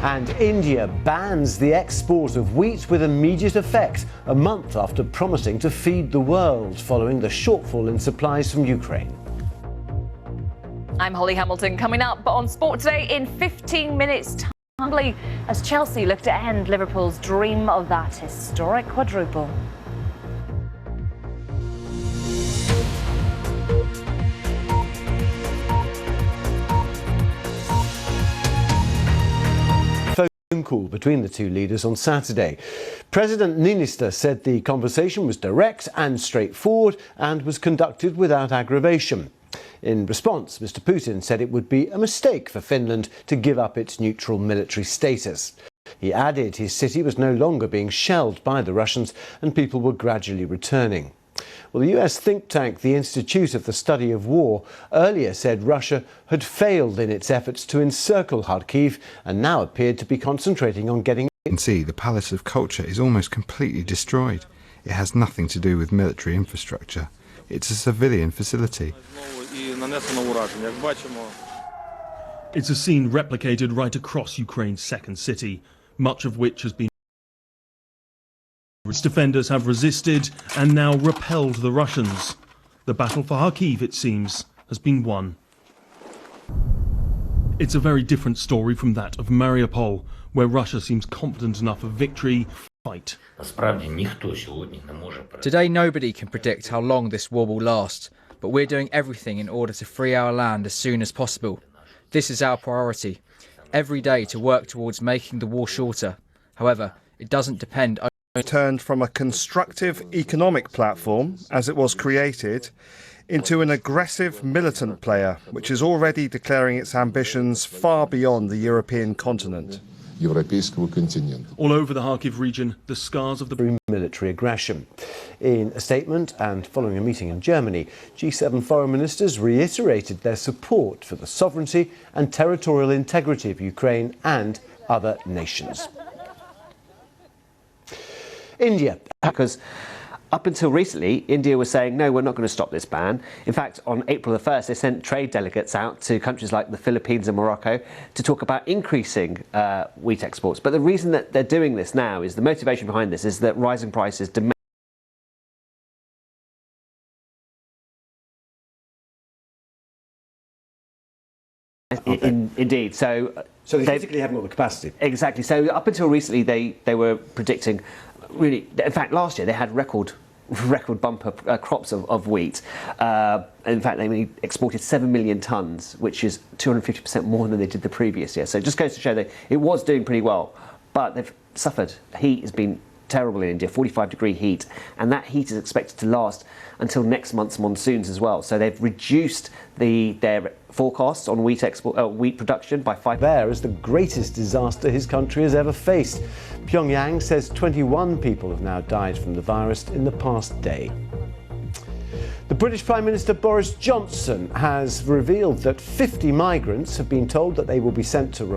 And India bans the export of wheat with immediate effect, a month after promising to feed the world following the shortfall in supplies from Ukraine. I'm Holly Hamilton. Coming up on Sport Today in 15 minutes time, as Chelsea look to end Liverpool's dream of that historic quadruple. Phone call between the two leaders on Saturday. President Niinistö said the conversation was direct and straightforward and was conducted without aggravation. In response, Mr. Putin said it would be a mistake for Finland to give up its neutral military status. He added his city was no longer being shelled by the Russians and people were gradually returning. Well, the US think tank, the Institute of the Study of War, earlier said Russia had failed in its efforts to encircle Kharkiv and now appeared to be concentrating on getting... You can see the Palace of Culture is almost completely destroyed. It has nothing to do with military infrastructure. It's a civilian facility. It's a scene replicated right across Ukraine's second city, much of which has been... Its defenders have resisted and now repelled the Russians. The battle for Kharkiv, it seems, has been won. It's a very different story from that of Mariupol, where Russia seems confident enough of victory. Fight. Today nobody can predict how long this war will last, but we're doing everything in order to free our land as soon as possible. This is our priority. Every day to work towards making the war shorter. However, it doesn't depend only... Turned from a constructive economic platform, as it was created, into an aggressive militant player, which is already declaring its ambitions far beyond the European continent. All over the Kharkiv region, the scars of the military aggression. In a statement and following a meeting in Germany, G7 foreign ministers reiterated their support for the sovereignty and territorial integrity of Ukraine and other nations. India, because up until recently, India was saying, no, we're not going to stop this ban. In fact, on April the 1st, they sent trade delegates out to countries like the Philippines and Morocco to talk about increasing wheat exports. But the reason that they're doing this now is the motivation behind this is that rising prices demand indeed. So they physically haven't got the capacity. Exactly. So up until recently, they were predicting, really, in fact, last year they had record bumper crops of wheat. In fact, they exported 7 million tonnes, which is 250% more than they did the previous year. So it just goes to show that it was doing pretty well, but they've suffered. Heat has been terrible in India, 45-degree heat, and that heat is expected to last until next month's monsoons as well. So they've reduced their forecasts on wheat production by 5%. There is the greatest disaster his country has ever faced. Pyongyang says 21 people have now died from the virus in the past day. The British Prime Minister Boris Johnson has revealed that 50 migrants have been told that they will be sent to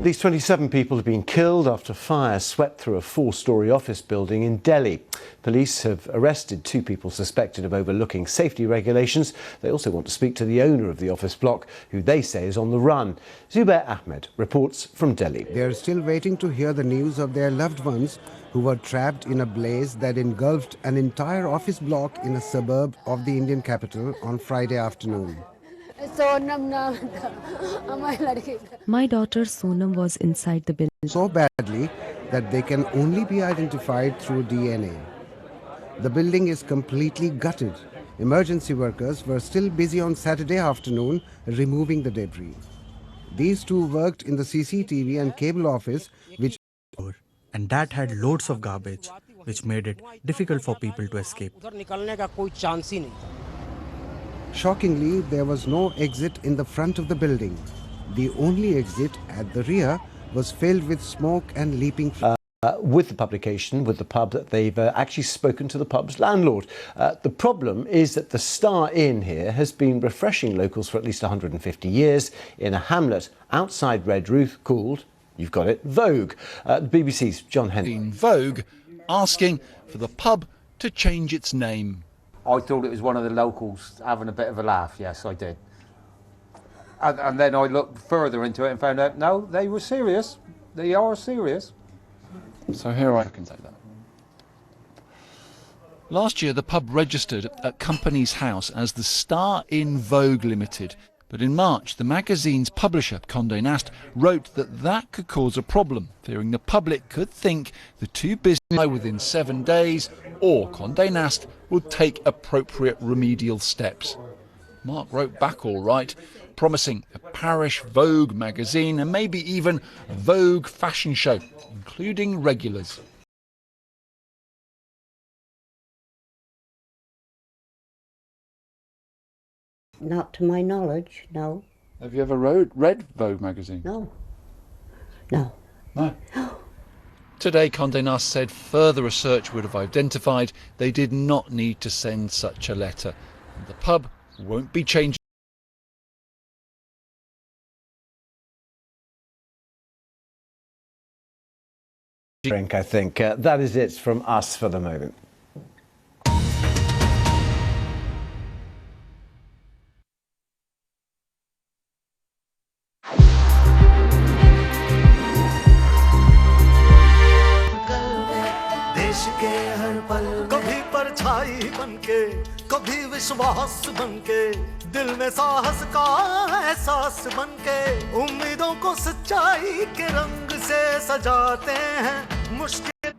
These 27 people have been killed after fire swept through a 4-storey office building in Delhi. Police have arrested 2 people suspected of overlooking safety regulations. They also want to speak to the owner of the office block, who they say is on the run. Zubair Ahmed reports from Delhi. They are still waiting to hear the news of their loved ones who were trapped in a blaze that engulfed an entire office block in a suburb of the Indian capital on Friday afternoon. My daughter Sonam was inside the building so badly that they can only be identified through DNA. The building is completely gutted. Emergency workers were still busy on Saturday afternoon removing the debris. These 2 worked in the CCTV and cable office, which and that had loads of garbage, which made it difficult for people to escape. Shockingly, there was no exit in the front of the building. The only exit at the rear was filled with smoke and leaping flames. With the publication, with the pub, that they've actually spoken to the pub's landlord. The problem is that the Star Inn here has been refreshing locals for at least 150 years in a hamlet outside Redruth called, you've got it, Vogue. The BBC's John Henry. Vogue asking for the pub to change its name. I thought it was one of the locals having a bit of a laugh, yes, I did. And then I looked further into it and found out, no, they were serious. They are serious. So here I can say that. Last year, the pub registered at Company's House as the Star in Vogue Limited. But in March, the magazine's publisher, Condé Nast, wrote that could cause a problem, fearing the public could think the two businesses within 7 days, or Condé Nast would take appropriate remedial steps. Mark wrote back all right, promising a parish Vogue magazine and maybe even Vogue fashion show, including regulars. Not to my knowledge, no. Have you ever read Vogue magazine? No. No. No. Today, Condé Nast said further research would have identified they did not need to send such a letter. And the pub won't be changing. Drink, I think. That is it from us for the moment. कभी परछाई बनके कभी विश्वास बनके दिल में साहस का एहसास बनके उम्मीदों को सच्चाई के रंग से सजाते हैं मुश्किल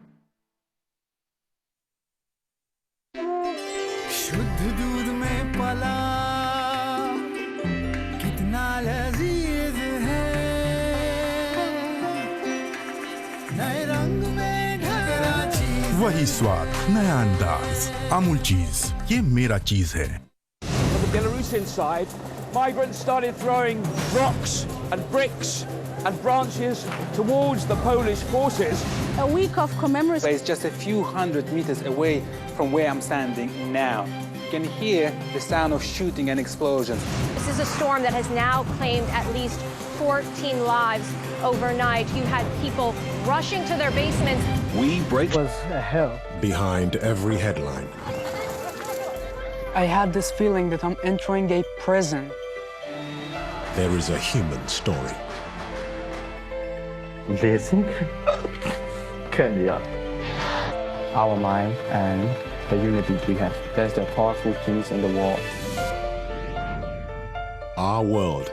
शुद्ध दूध में पला कितना लजीज है नए रंग में ढला वही स्वाद नया अंदाज अमूल चीज ये मेरा चीज है. On the Belarusian side, migrants started throwing rocks and bricks and branches towards the Polish forces. A week of commemoration is just a few hundred meters away from where I'm standing now. You can hear the sound of shooting and explosions. This is a storm that has now claimed at least 14 lives overnight. You had people rushing to their basements. We break was a hell. Behind every headline. I had this feeling that I'm entering a prison. There is a human story. Listen. Kenya. Our mind and the unity we have. That's the powerful things in the world. Our world.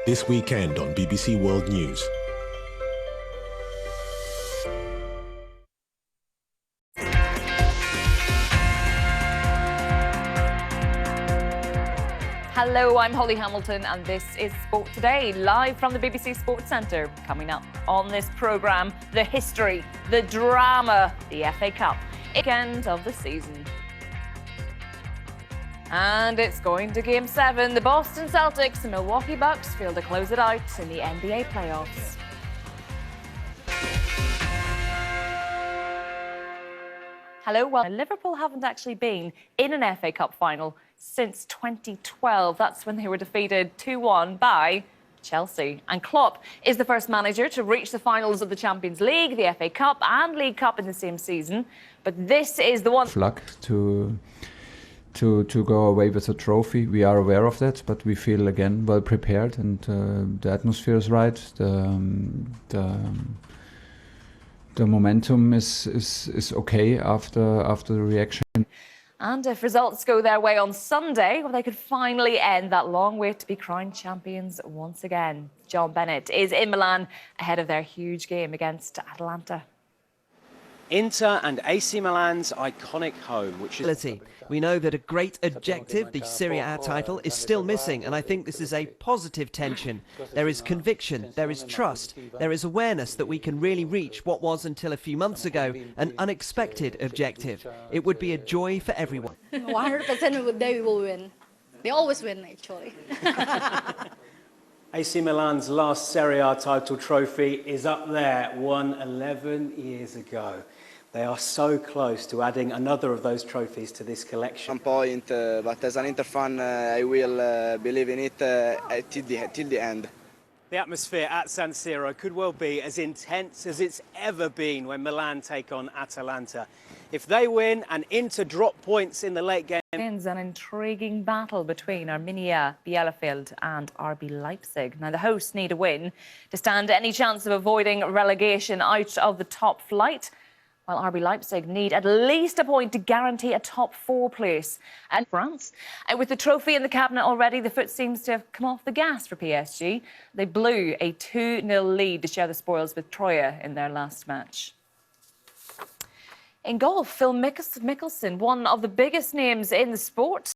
This weekend on BBC World News. Hello, I'm Holly Hamilton and this is Sport Today, live from the BBC Sports Centre. Coming up on this programme, the history, the drama, the FA Cup, weekend of the season. And it's going to Game 7. The Boston Celtics and Milwaukee Bucks failed to close it out in the NBA playoffs. Hello, well, Liverpool haven't actually been in an FA Cup final since 2012. That's when they were defeated 2-1 by Chelsea. And Klopp is the first manager to reach the finals of the Champions League, the FA Cup and League Cup in the same season. But this is the one... Luck to go away with a trophy. We are aware of that, but we feel again well prepared, and the atmosphere is right. The momentum is okay after the reaction. And if results go their way on Sunday, well, they could finally end that long wait to be crowned champions once again. John Bennett is in Milan ahead of their huge game against Atalanta. Inter and AC Milan's iconic home, which is... We know that a great objective, the Serie A title, is still missing, and I think this is a positive tension. There is conviction, there is trust, there is awareness that we can really reach what was, until a few months ago, an unexpected objective. It would be a joy for everyone. 100% they will win. They always win, actually. AC Milan's last Serie A title trophy is up there, won 11 years ago. They are so close to adding another of those trophies to this collection. One point, but as an Inter fan, I will believe in it till the end. The atmosphere at San Siro could well be as intense as it's ever been when Milan take on Atalanta. If they win and Inter drop points in the late game... Ends an intriguing battle between Arminia Bielefeld and RB Leipzig. Now, the hosts need a win to stand any chance of avoiding relegation out of the top flight, while RB Leipzig need at least a point to guarantee a top 4 place. And France, with the trophy in the cabinet already, the foot seems to have come off the gas for PSG. They blew a 2-0 lead to share the spoils with Troyes in their last match. In golf, Phil Mickelson, one of the biggest names in the sport,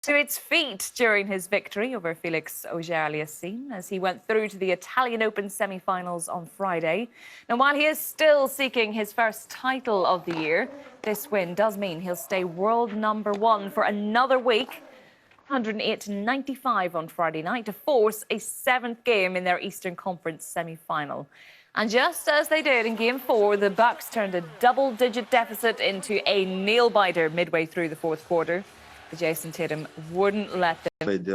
to its feet during his victory over Felix Auger-Aliassime as he went through to the Italian Open semi-finals on Friday. Now, while he is still seeking his first title of the year, this win does mean he'll stay world #1 for another week. 108-95 on Friday night to force a 7th game in their Eastern Conference semi-final. And just as they did in Game 4, the Bucks turned a double-digit deficit into a nail-biter midway through the 4th quarter. But Jason Tatum wouldn't let them. Played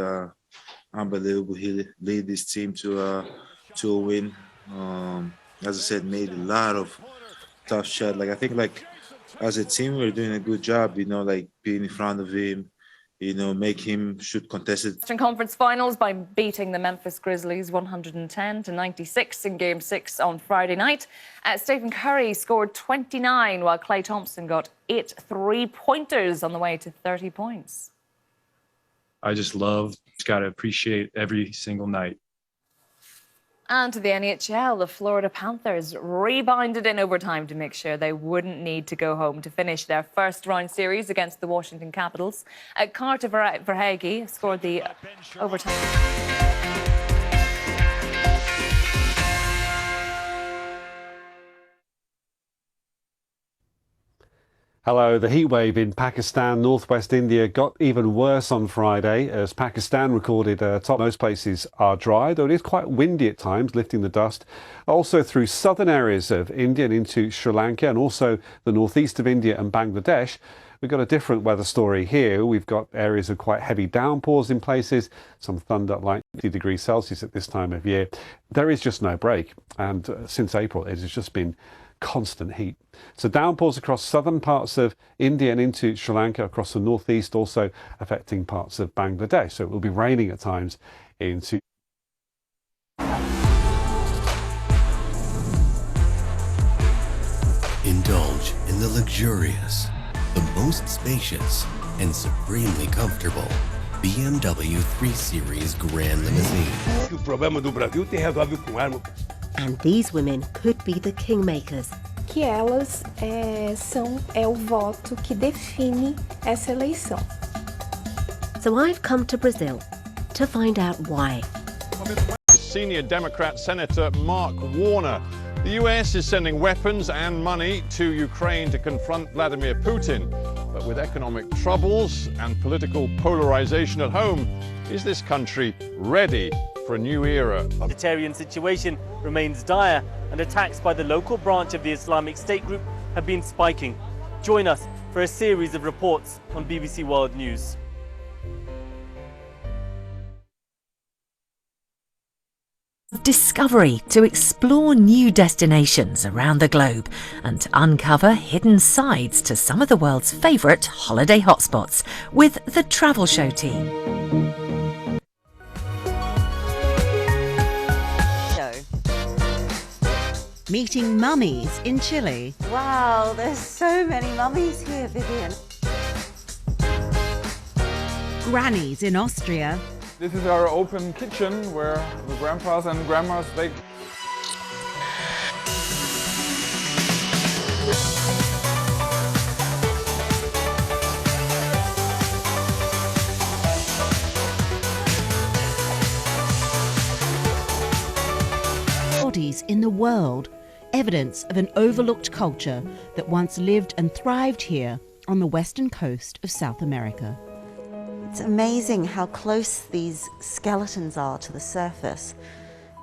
unbelievable. He lead this team to a win. As I said, made a lot of tough shots. I think as a team, we're doing a good job. Like being in front of him. Make him shoot contested. Eastern Conference Finals by beating the Memphis Grizzlies 110-96 in Game 6 on Friday night. Stephen Curry scored 29, while Klay Thompson got 8 3-pointers on the way to 30 points. I just got to appreciate every single night. And to the NHL, the Florida Panthers rebounded in overtime to make sure they wouldn't need to go home to finish their first round series against the Washington Capitals. Carter Verhaeghe scored the overtime. Hello. The heatwave in Pakistan, northwest India, got even worse on Friday as Pakistan recorded top. Most places are dry, though it is quite windy at times, lifting the dust. Also through southern areas of India and into Sri Lanka and also the northeast of India and Bangladesh. We've got a different weather story here. We've got areas of quite heavy downpours in places, some thunder like 50 degrees Celsius at this time of year. There is just no break. And since April, it has just been constant heat. So downpours across southern parts of India and into Sri Lanka, across the northeast, also affecting parts of Bangladesh. So it will be raining at times into... Indulge in the luxurious, the most spacious, and supremely comfortable BMW 3 Series Grand Limousine. O problema do Brasil tem resolve com arma. And these women could be the kingmakers. Que elas é o voto que define essa eleição. So I've come to Brazil to find out why. Senior Democrat Senator Mark Warner. The US is sending weapons and money to Ukraine to confront Vladimir Putin. But with economic troubles and political polarization at home, is this country ready for a new era? The humanitarian situation remains dire, and attacks by the local branch of the Islamic State group have been spiking. Join us for a series of reports on BBC World News. Discovery to explore new destinations around the globe and uncover hidden sides to some of the world's favourite holiday hotspots with the Travel Show team. Meeting mummies in Chile. Wow, there's so many mummies here, Vivian. Grannies in Austria. This is our open kitchen where the grandpas and grandmas, they... Bodies in the world. Evidence of an overlooked culture that once lived and thrived here on the western coast of South America. It's amazing how close these skeletons are to the surface.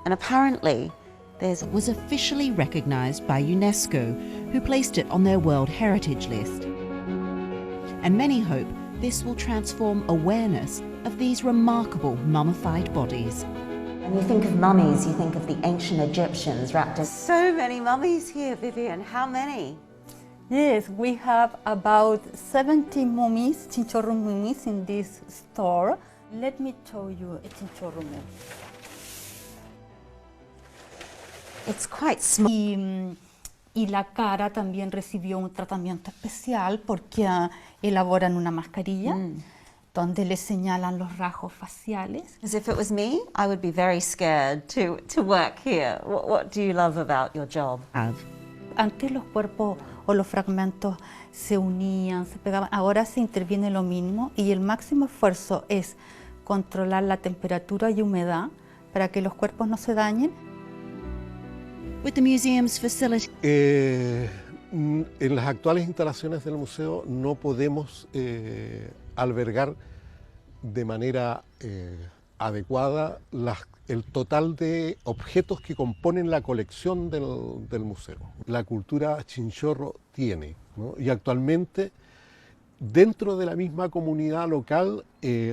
And apparently, was officially recognised by UNESCO, who placed it on their World Heritage List. And many hope this will transform awareness of these remarkable mummified bodies. When you think of mummies, you think of the ancient Egyptians wrapped in... So many mummies here, Vivian. How many? Yes, we have about 70 mummies, chinchorro mummies in this store. Let me show you a chinchorro mummy. It's quite small. Y la cara también recibió un tratamiento especial porque elaboran una mascarilla donde le señalan los rasgos faciales. As if it was me, I would be very scared to work here. What do you love about your job? Antes los cuerpos o los fragmentos se unían, se pegaban. Ahora se interviene lo mínimo y el máximo esfuerzo es controlar la temperatura y humedad para que los cuerpos no se dañen. With the museum's facility. En las actuales instalaciones del museo no podemos albergar de manera adecuada el total de objetos que componen la colección del museo. La cultura chinchorro tiene, ¿no? Y actualmente dentro de la misma comunidad local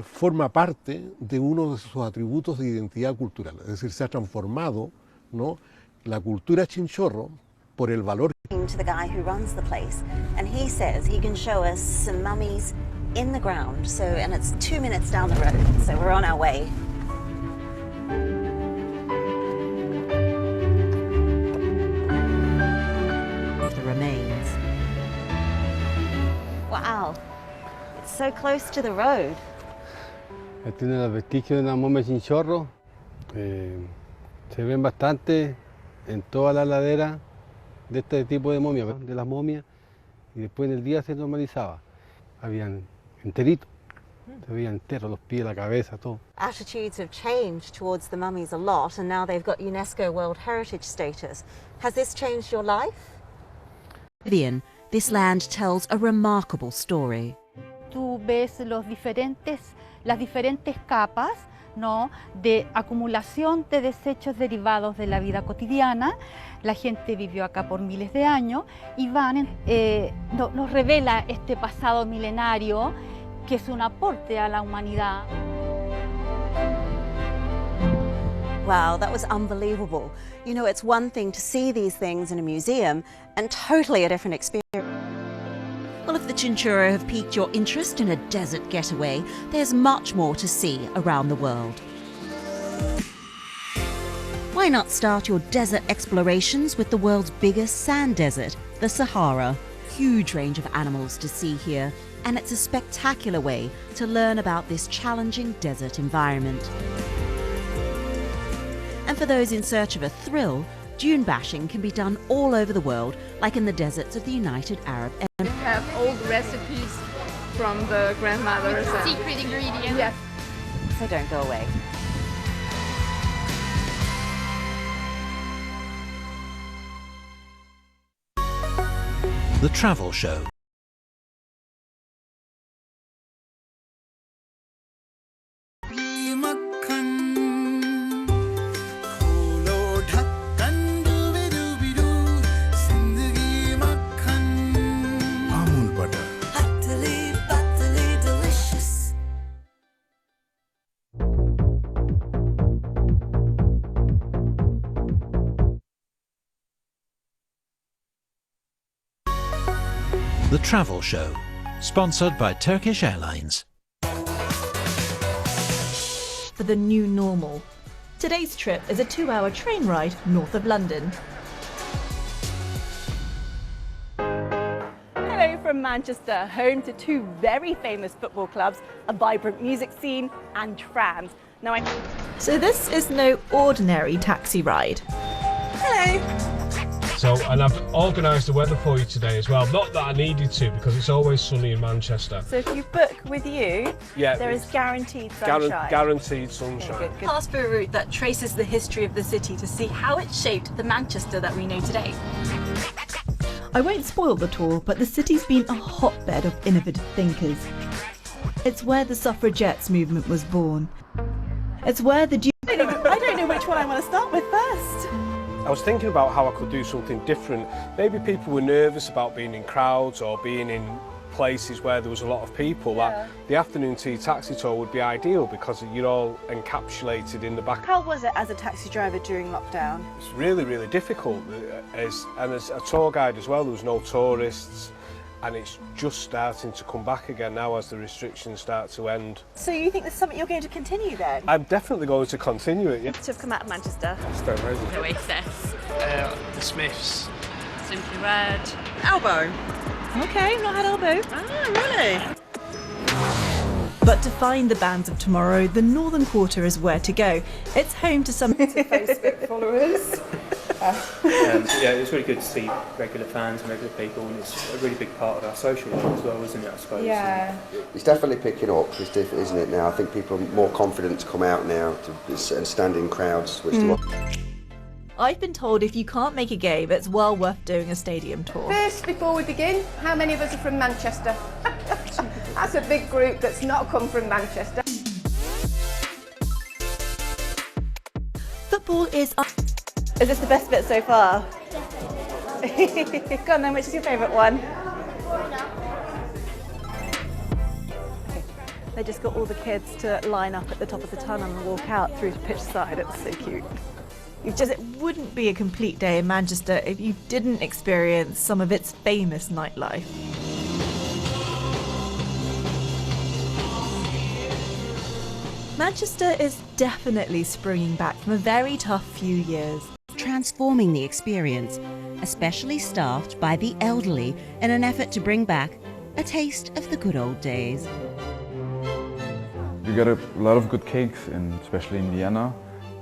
forma parte de uno de sus atributos de identidad cultural, es decir, se ha transformado, ¿no?, la cultura chinchorro por el valor. To the guy who runs the place, and he says he can show us some mummies in the ground. So, and it's 2 minutes down the road, so we're on our way. The remains. Wow, it's so close to the road. Tiene los vestigios de una momia chinchorro. Se ven bastante en toda la ladera de este tipo de momias, de las momias, y después en el día se normalizaba. Habían enteritos, se veían enteros, los pies, la cabeza, todo. Attitudes have changed towards the mummies a lot, and now they've got UNESCO World Heritage status. Has this changed your life? Vivian, this land tells a remarkable story. Tú ves las diferentes capas, ¿no?, de acumulación de desechos derivados de la vida cotidiana. La gente vivió acá por miles de años y nos revela este pasado milenario que es un aporte a la humanidad. Wow, that was unbelievable. You know, it's one thing to see these things in a museum and totally a different experience. Well, if the chinchorro have piqued your interest in a desert getaway, there's much more to see around the world. Why not start your desert explorations with the world's biggest sand desert, the Sahara? Huge range of animals to see here, and it's a spectacular way to learn about this challenging desert environment. And for those in search of a thrill, dune bashing can be done all over the world, like in the deserts of the United Arab Emirates. We have old recipes from the grandmothers. With secret ingredients. Yes. So don't go away. The Travel Show. The Travel Show, sponsored by Turkish Airlines. For the new normal. Today's trip is a 2-hour train ride north of London. Hello from Manchester, home to 2 very famous football clubs, a vibrant music scene and trams. So this is no ordinary taxi ride. Hello. So, and I've organised the weather for you today as well. Not that I needed to, because it's always sunny in Manchester. So if you book with you, there is guaranteed sunshine. Guaranteed sunshine. Good. Pass through a route that traces the history of the city to see how it shaped the Manchester that we know today. I won't spoil the tour, but the city's been a hotbed of innovative thinkers. It's where the suffragettes movement was born. It's where the I don't know which one I want to start with first. I was thinking about how I could do something different. Maybe people were nervous about being in crowds or being in places where there was a lot of people. Like the afternoon tea taxi tour would be ideal because you're all encapsulated in the back. How was it as a taxi driver during lockdown? It's really, really difficult. And as a tour guide as well, there was no tourists. And it's just starting to come back again now as the restrictions start to end. So you think this is something you're going to continue then? I'm definitely going to continue it, yeah. To have come out of Manchester? Stone Roses. Oasis. The Smiths. Simply Red. Elbow. Okay, not had Elbow. Ah, really? But to find the bands of tomorrow, the Northern Quarter is where to go. It's home to some Facebook followers. Yeah, it's really good to see regular fans and regular people, and it's a really big part of our social life as well, isn't it, I suppose? Yeah. It's definitely picking up, it's different, isn't it, now? I think people are more confident to come out now and stand in crowds, which they want. I've been told if you can't make a game, it's well worth doing a stadium tour. First, before we begin, how many of us are from Manchester? That's a big group that's not come from Manchester. Football is... Is this the best bit so far? Go on then, which is your favourite one? Okay. They just got all the kids to line up at the top of the tunnel and walk out through to pitch side. It's so cute. It wouldn't be a complete day in Manchester if you didn't experience some of its famous nightlife. Manchester is definitely springing back from a very tough few years. Transforming the experience, especially staffed by the elderly in an effort to bring back a taste of the good old days. You get a lot of good cakes, especially in Vienna,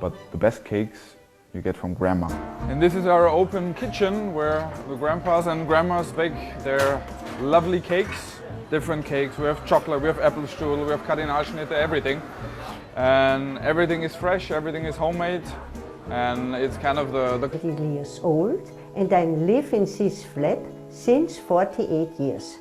but the best cakes you get from grandma. And this is our open kitchen where the grandpas and grandmas bake their lovely cakes, different cakes. We have chocolate, we have apple strudel, we have Kardinalschnitte, everything. And everything is fresh, everything is homemade. And it's kind of the 30 years old, and I live in this flat since 48 years.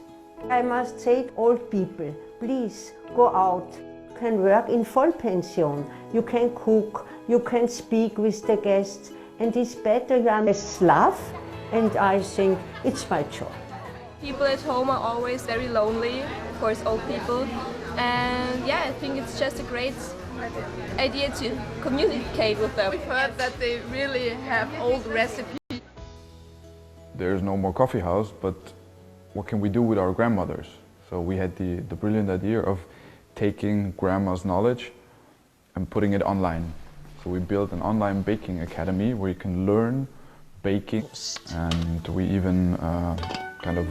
I must say, old people, please go out. You can work in Vollpension, you can cook, you can speak with the guests, and it's better you are a Slav, and I think it's my job. People at home are always very lonely, of course old people, and yeah, I think it's just a great idea to communicate with them. We've heard that they really have old recipes. There's no more coffee house, but what can we do with our grandmothers? So we had the brilliant idea of taking grandma's knowledge and putting it online. So we built an online baking academy where you can learn baking, and we even kind of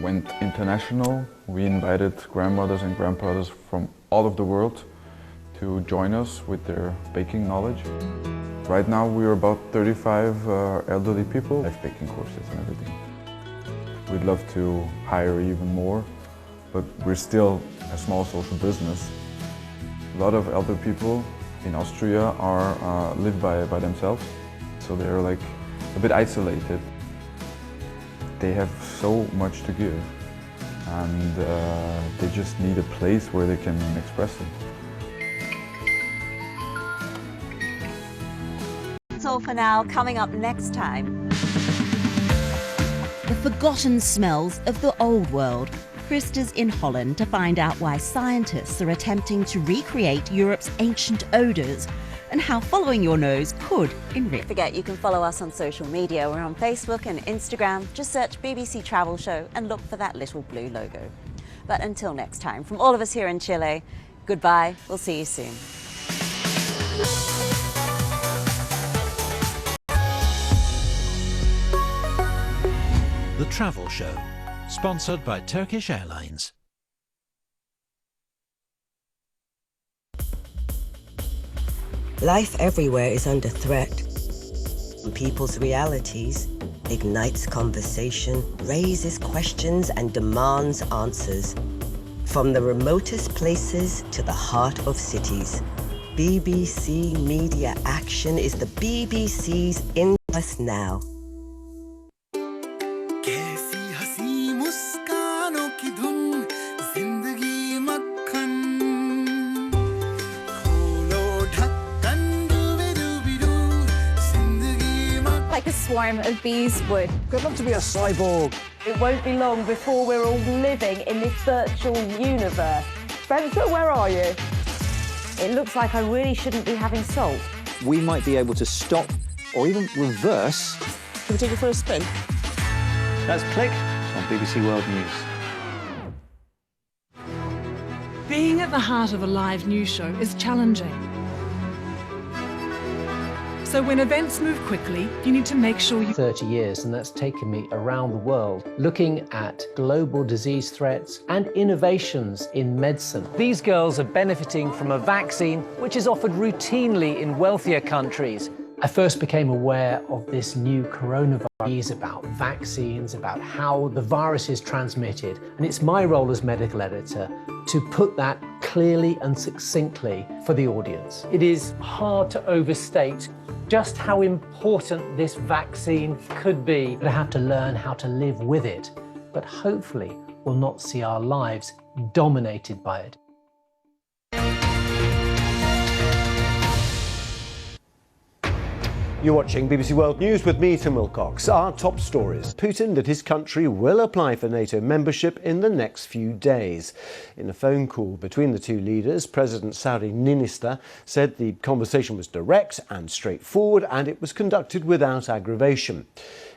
went international. We invited grandmothers and grandfathers from all over the world to join us with their baking knowledge. Right now we're about 35 elderly people, have baking courses and everything. We'd love to hire even more, but we're still a small social business. A lot of elder people in Austria are live by themselves, so they're like a bit isolated. They have so much to give, and they just need a place where they can express it. That's all for now. Coming up next time. The forgotten smells of the old world. Krista's in Holland to find out why scientists are attempting to recreate Europe's ancient odours and how following your nose could enrich. Don't forget, you can follow us on social media. We're on Facebook and Instagram. Just search BBC Travel Show and look for that little blue logo. But until next time, from all of us here in Chile, goodbye. We'll see you soon. The Travel Show, sponsored by Turkish Airlines. Life everywhere is under threat. People's realities ignites conversation, raises questions and demands answers. From the remotest places to the heart of cities, BBC Media Action is the BBC's interest now. swarm of bees would. I'd love to be a cyborg. It won't be long before we're all living in this virtual universe. Spencer, where are you? It looks like I really shouldn't be having salt. We might be able to stop or even reverse. Should we take it for a spin? That's Click on BBC World News. Being at the heart of a live news show is challenging. So when events move quickly, you need to make sure you... 30 years, and that's taken me around the world, looking at global disease threats and innovations in medicine. These girls are benefiting from a vaccine which is offered routinely in wealthier countries. I first became aware of this new coronavirus, about vaccines, about how the virus is transmitted, and it's my role as medical editor to put that clearly and succinctly for the audience. It is hard to overstate just how important this vaccine could be. I have to learn how to live with it, but hopefully we'll not see our lives dominated by it. You're watching BBC World News with me, Tim Wilcox. Our top stories. Putin that his country will apply for NATO membership in the next few days. In a phone call between the two leaders, President Saudi Niinistö said the conversation was direct and straightforward and it was conducted without aggravation.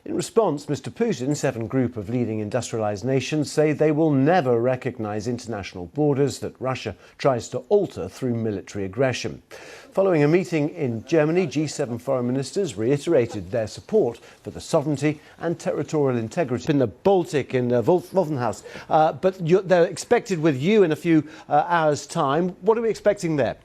In response, Mr. Putin said a group of leading industrialised nations say they will never recognise international borders that Russia tries to alter through military aggression. Following a meeting in Germany, G7 foreign ministers reiterated their support for the sovereignty and territorial integrity in the Baltic, in Wolfenhaus. But they're expected with you in a few hours' time. What are we expecting there?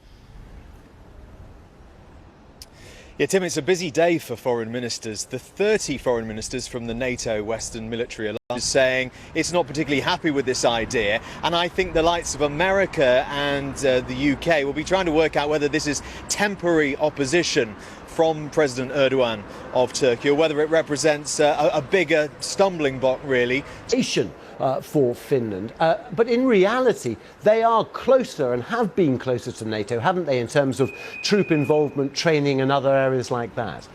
Yeah, Tim, it's a busy day for foreign ministers. The 30 foreign ministers from the NATO Western Military Alliance is saying it's not particularly happy with this idea. And I think the likes of America and the UK will be trying to work out whether this is temporary opposition from President Erdogan of Turkey, or whether it represents a bigger stumbling block, really. For Finland. But in reality, they are closer and have been closer to NATO, haven't they, in terms of troop involvement, training and other areas like that?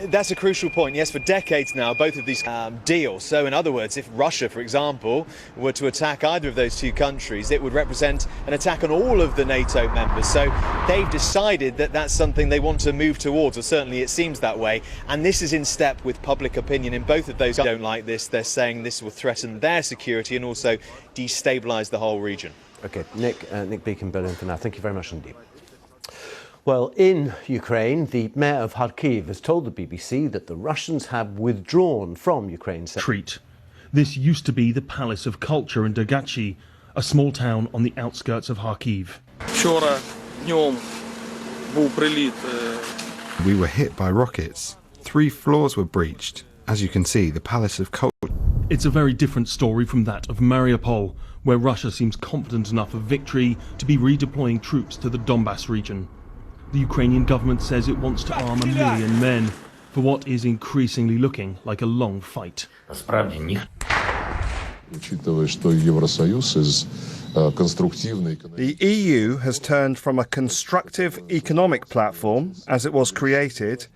That's a crucial point. Yes, for decades now, both of these deals. So in other words, if Russia, for example, were to attack either of those two countries, it would represent an attack on all of the NATO members. So they've decided that that's something they want to move towards, or certainly it seems that way. And this is in step with public opinion in both of those who don't like this. They're saying this will threaten their security and also destabilise the whole region. OK, Nick Beacon, Berlin for now. Thank you very much indeed. Well, in Ukraine, the mayor of Kharkiv has told the BBC that the Russians have withdrawn from Ukraine's retreat. This used to be the Palace of Culture in Dogachi, a small town on the outskirts of Kharkiv. We were hit by rockets. 3 floors were breached. As you can see, the Palace of Culture. It's a very different story from that of Mariupol, where Russia seems confident enough of victory to be redeploying troops to the Donbass region. The Ukrainian government says it wants to arm 1 million men for what is increasingly looking like a long fight. The EU has turned from a constructive economic platform, as it was created,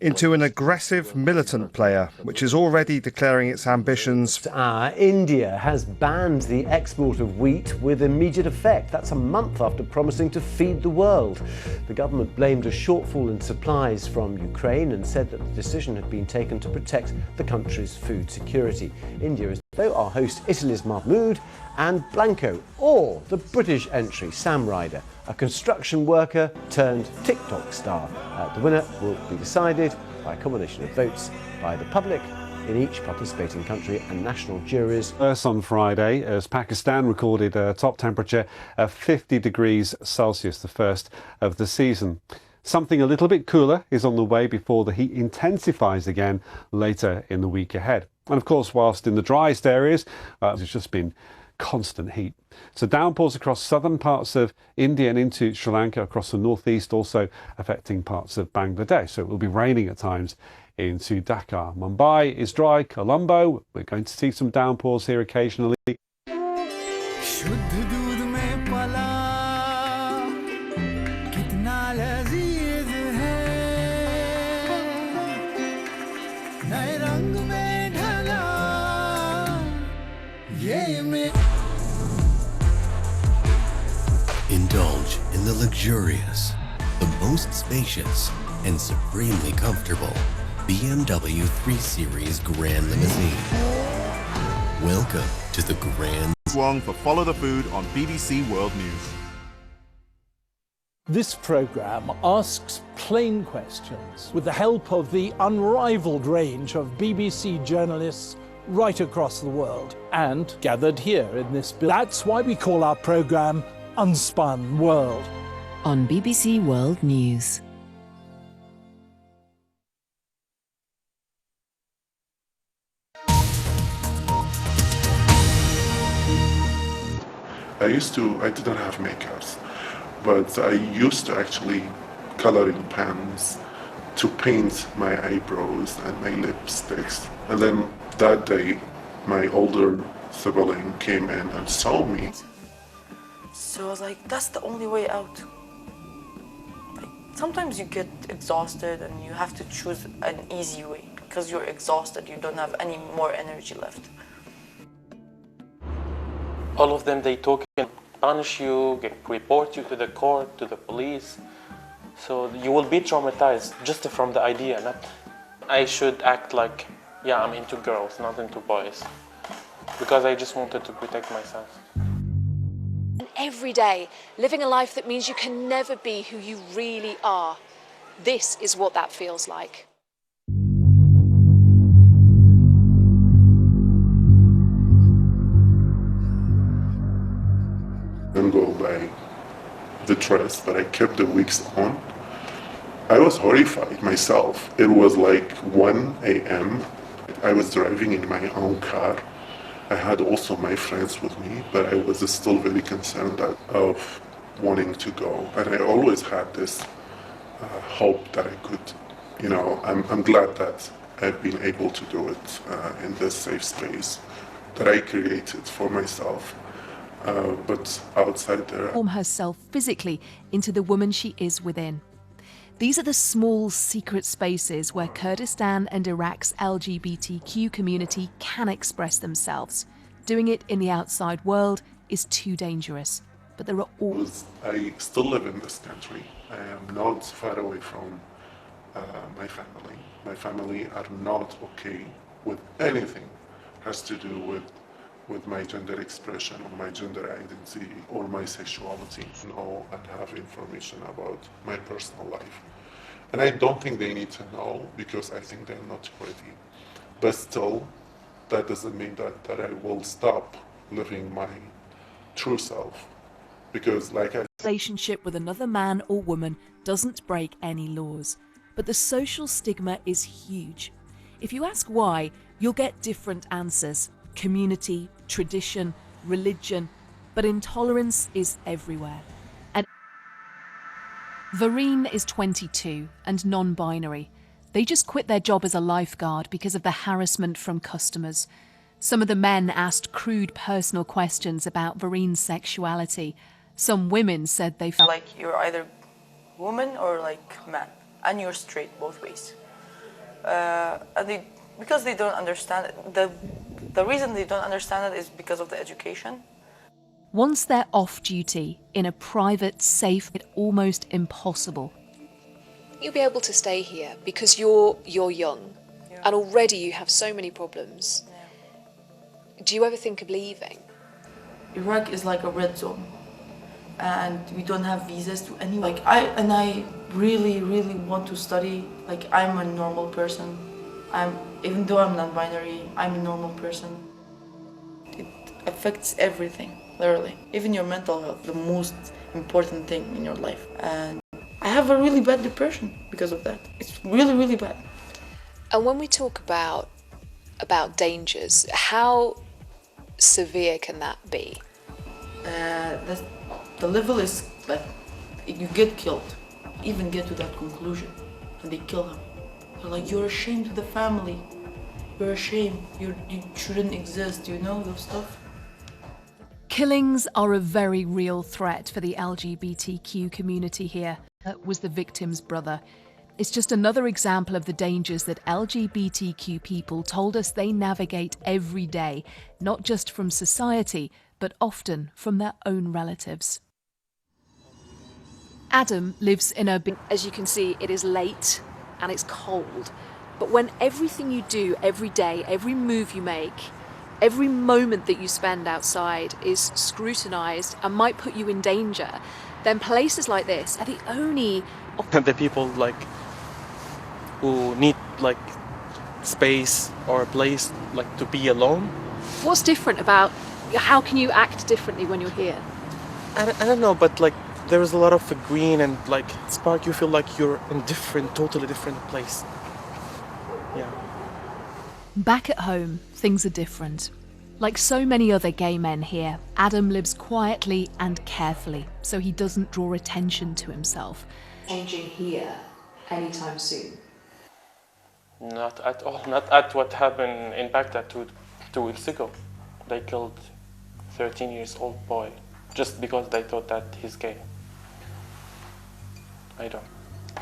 into an aggressive militant player, which is already declaring its ambitions. India has banned the export of wheat with immediate effect. That's a month after promising to feed the world. The government blamed a shortfall in supplies from Ukraine and said that the decision had been taken to protect the country's food security. India is, though, our host Italy's Mahmoud and Blanco, or the British entry Sam Ryder, a construction worker turned TikTok star. The winner will be decided by a combination of votes by the public in each participating country and national juries. Worse on Friday as Pakistan recorded a top temperature of 50 degrees Celsius, the first of the season. Something a little bit cooler is on the way before the heat intensifies again later in the week ahead. And of course, whilst in the driest areas, there's just been constant heat. So downpours across southern parts of India and into Sri Lanka, across the northeast, also affecting parts of Bangladesh. So it will be raining at times into Dhaka. Mumbai is dry. Colombo, we're going to see some downpours here occasionally. the luxurious, the most spacious, and supremely comfortable BMW 3 Series Grand Limousine. Welcome to the Grand Wong for Follow the Food on BBC World News. This programme asks plain questions with the help of the unrivalled range of BBC journalists right across the world and gathered here in this building. That's why we call our programme Unspun World. On BBC World News. I didn't have makeups, but I used to actually color in pens to paint my eyebrows and my lipsticks. And then that day, my older sibling came in and saw me. So I was like, that's the only way out. Like, sometimes you get exhausted and you have to choose an easy way because you're exhausted, you don't have any more energy left. All of them, they talk and punish you, report you to the court, to the police. So you will be traumatized just from the idea. Not, I should act like, yeah, I'm into girls, not into boys. Because I just wanted to protect myself. And every day, living a life that means you can never be who you really are. This is what that feels like. Didn't go by the dress, but I kept the wigs on. I was horrified myself. It was like 1 a.m. I was driving in my own car. I had also my friends with me, but I was still very concerned of wanting to go. And I always had this hope that I could, you know, I'm glad that I've been able to do it in this safe space that I created for myself. But outside there, transform herself physically into the woman she is within. These are the small, secret spaces where Kurdistan and Iraq's LGBTQ community can express themselves. Doing it in the outside world is too dangerous. But there are all... I still live in this country. I am not far away from my family. My family are not okay with anything has to do with my gender expression or my gender identity or my sexuality. Know and have information about my personal life. And I don't think they need to know because I think they're not ready. But still, that doesn't mean that I will stop living my true self. Because like I relationship with another man or woman doesn't break any laws. But the social stigma is huge. If you ask why, you'll get different answers. Community, tradition, religion, but intolerance is everywhere. And Vareen is 22 and non-binary. They just quit their job as a lifeguard because of the harassment from customers. Some of the men asked crude personal questions about Vareen's sexuality. Some women said they felt like you're either woman or like man, and you're straight both ways. Because they don't understand it, the reason they don't understand it is because of the education. Once they're off duty, in a private, safe, it's almost impossible. You'll be able to stay here because you're young, and already you have so many problems. Do you ever think of leaving? Iraq is like a red zone, and we don't have visas to anywhere. Like I really want to study. Like I'm a normal person. Even though I'm non-binary, I'm a normal person. It affects everything, literally. Even your mental health, the most important thing in your life. And I have a really bad depression because of that. It's really, really bad. And when we talk about dangers, how severe can that be? The level is like, you get killed. Even get to that conclusion, and they kill him. They're like, you're a shame to the family. You're a shame. You shouldn't exist. You know those stuff? Killings are a very real threat for the LGBTQ community here. That was the victim's brother. It's just another example of the dangers that LGBTQ people told us they navigate every day, not just from society, but often from their own relatives. Adam lives in a... As you can see, it is late and it's cold. But when everything you do every day, every move you make, every moment that you spend outside is scrutinised and might put you in danger, then places like this are the only... The people like who need like space or a place like to be alone. What's different about... How can you act differently when you're here? I don't know, but like there is a lot of green and like spark. You feel like you're in totally different place. Yeah. Back at home, things are different. Like so many other gay men here, Adam lives quietly and carefully, so he doesn't draw attention to himself. Changing here anytime soon? Not at all. Not at what happened in Baghdad two weeks ago. They killed a 13-year-old boy just because they thought that he's gay. I don't.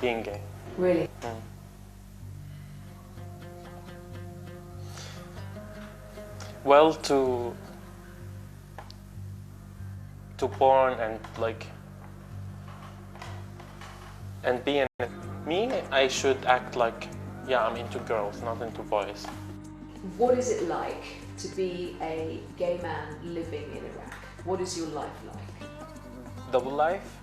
Being gay. Really? Well, to porn and like and being me, I should act like, yeah, I'm into girls, not into boys. What is it like to be a gay man living in Iraq? What is your life like? Double life.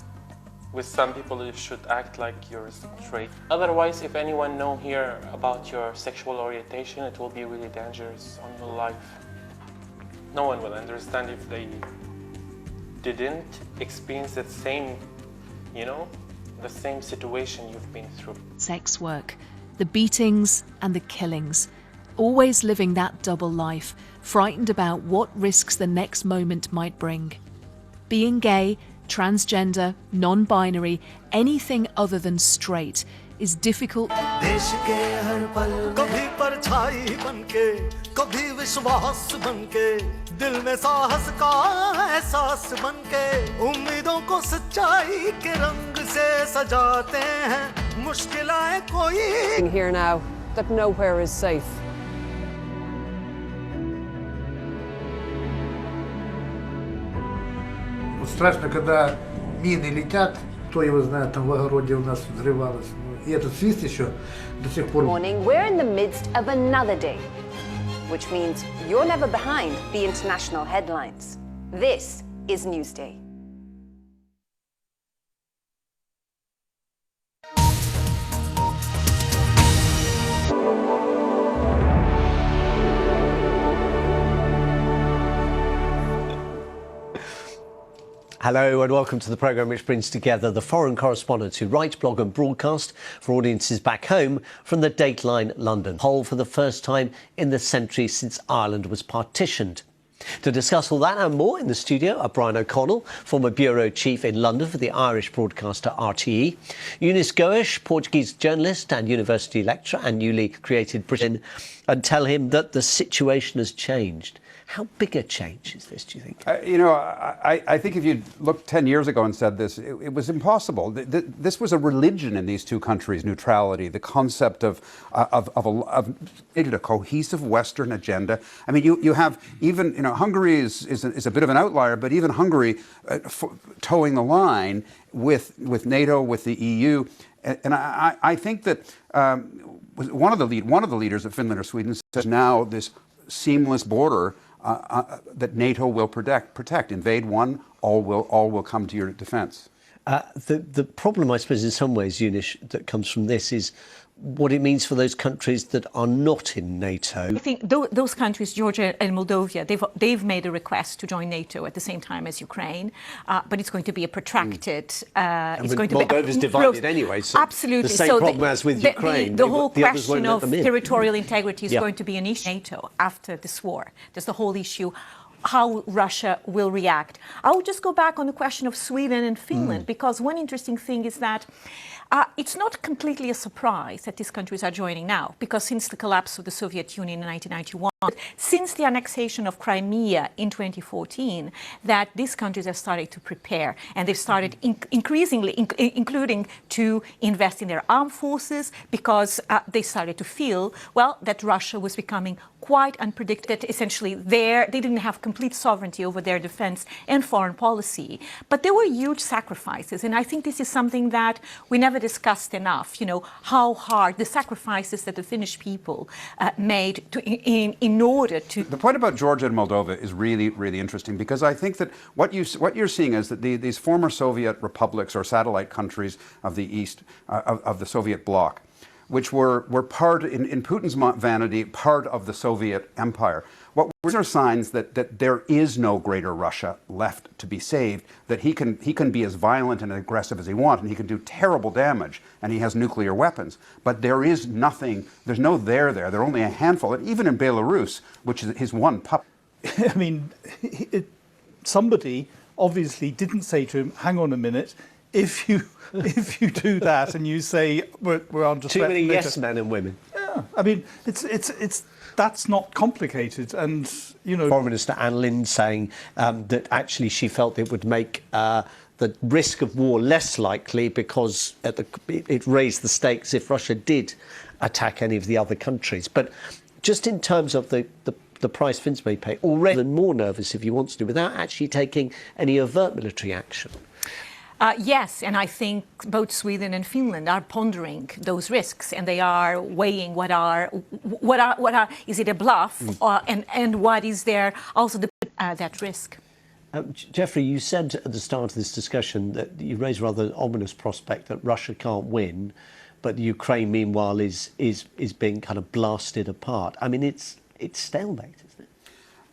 With some people you should act like you're straight. Otherwise, if anyone know here about your sexual orientation, it will be really dangerous on your life. No one will understand if they didn't experience the same, the same situation you've been through. Sex work, the beatings and the killings. Always living that double life, frightened about what risks the next moment might bring. Being gay, transgender, non-binary, anything other than straight is difficult. Here now, that nowhere is safe. Страшно, когда мины летят, кто его знает, там в огороде у нас взрывалось. И этот свист еще до сих пор. Morning, we're in the midst of another day, which means you're never behind the international headlines. This is Newsday. Hello and welcome to the programme which brings together the foreign correspondents who write, blog and broadcast for audiences back home from the Dateline London. Poll for the first time in the century since Ireland was partitioned. To discuss all that and more in the studio are Brian O'Connell, former bureau chief in London for the Irish broadcaster RTE, Eunice Goish, Portuguese journalist and university lecturer and newly created Britain, and tell him that the situation has changed. How big a change is this, do you think? I think if you looked 10 years ago and said this, it was impossible. This was a religion in these two countries, neutrality, the concept of a cohesive Western agenda. I mean, you have even, Hungary is a bit of an outlier, but even Hungary towing the line with NATO, with the EU. And I think that one of the leaders of Finland or Sweden says now this seamless border that NATO will protect. Invade one, all will come to your defence. The problem, I suppose, in some ways, Eunice, that comes from this is what it means for those countries that are not in NATO. I think those countries, Georgia and Moldova, they've made a request to join NATO at the same time as Ukraine, but it's going to be a protracted. It's going to be Moldova's divided anyway, so absolutely. The same problem as with Ukraine. The whole question of territorial integrity is going to be an issue in NATO after this war. There's the whole issue how Russia will react. I will just go back on the question of Sweden and Finland, because one interesting thing is that It's not completely a surprise that these countries are joining now, because since the collapse of the Soviet Union in 1991, since the annexation of Crimea in 2014, that these countries have started to prepare, and they've started increasingly, including to invest in their armed forces, because they started to feel, well, that Russia was becoming quite unpredictable. Essentially, they didn't have complete sovereignty over their defense and foreign policy. But there were huge sacrifices, and I think this is something that we never discussed enough, you know, how hard the sacrifices that the Finnish people made in order to... The point about Georgia and Moldova is really, really interesting, because I think that what you're seeing is that these former Soviet republics or satellite countries of the East, of the Soviet bloc, which were part, in Putin's vanity, part of the Soviet empire. These are signs that there is no greater Russia left to be saved, that he can be as violent and aggressive as he wants, and he can do terrible damage, and he has nuclear weapons. But there is nothing, there's no there. There are only a handful, and even in Belarus, which is his one puppet. I mean, somebody obviously didn't say to him, hang on a minute, if you do that and you say we're under too many yes men and women. Yeah, I mean it's that's not complicated, and you know. Foreign Minister Anne Lind saying that actually she felt it would make the risk of war less likely because it raised the stakes if Russia did attack any of the other countries. But just in terms of the price Finns may pay, already more nervous if he wants to, without actually taking any overt military action. Yes, and I think both Sweden and Finland are pondering those risks, and they are weighing what are is it a bluff, and what is there also that risk. Jeffrey, you said at the start of this discussion that you raised a rather ominous prospect that Russia can't win, but Ukraine meanwhile is being kind of blasted apart. I mean, it's stalemate, isn't it?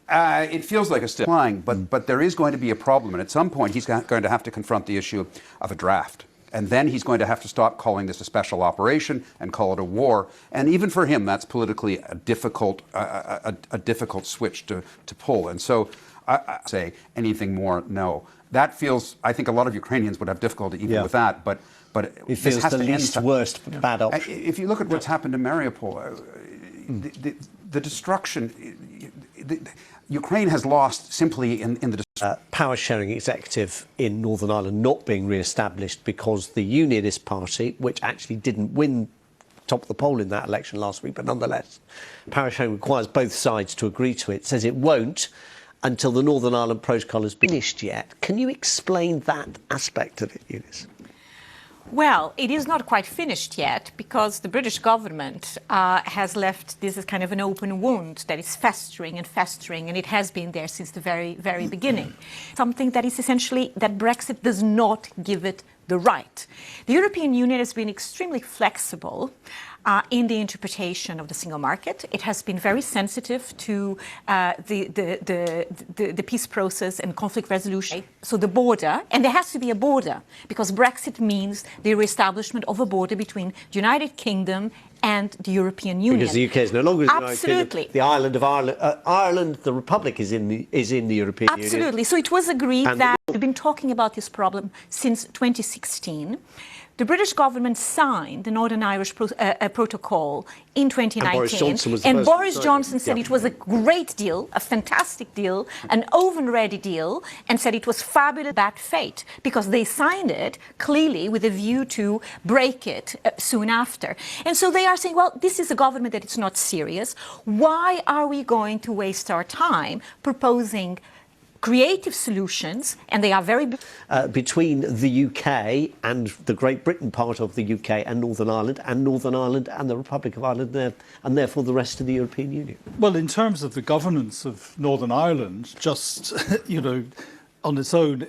It feels like a still flying, but there is going to be a problem, and at some point he's going to have to confront the issue of a draft. And then he's going to have to stop calling this a special operation and call it a war. And even for him, that's politically a difficult switch to pull. And so I say anything more, no. That feels, I think a lot of Ukrainians would have difficulty even with that, but it feels the least worst bad option. If you look at what's happened in Mariupol, the destruction, Ukraine has lost simply in the power-sharing executive in Northern Ireland not being re-established because the Unionist Party, which actually didn't win top of the poll in that election last week, but nonetheless, power-sharing requires both sides to agree to it, says it won't until the Northern Ireland Protocol has been finished yet. Can you explain that aspect of it, Eunice? Well, it is not quite finished yet because the British government has left this as kind of an open wound that is festering, and it has been there since the very, very beginning. Something that is essentially that Brexit does not give it the right. The European Union has been extremely flexible in the interpretation of the single market. It has been very sensitive to the peace process and conflict resolution. So the border, and there has to be a border, because Brexit means the reestablishment of a border between the United Kingdom and the European Union. Because the UK is no longer the United Kingdom. Absolutely. The island of Ireland, the Republic, is in the European Union. Absolutely. So it was agreed that we've been talking about this problem since 2016. The British government signed the Northern Irish Protocol in 2019, and Boris Johnson said it was a great deal, a fantastic deal, an oven-ready deal, and said it was fabulous bad fate, because they signed it clearly with a view to break it soon after. And so they are saying, well, this is a government that is not serious. Why are we going to waste our time proposing creative solutions, and they are very between the UK and the Great Britain part of the UK and Northern Ireland and the Republic of Ireland and therefore the rest of the European Union? Well, in terms of the governance of Northern Ireland, just, you know, on its own,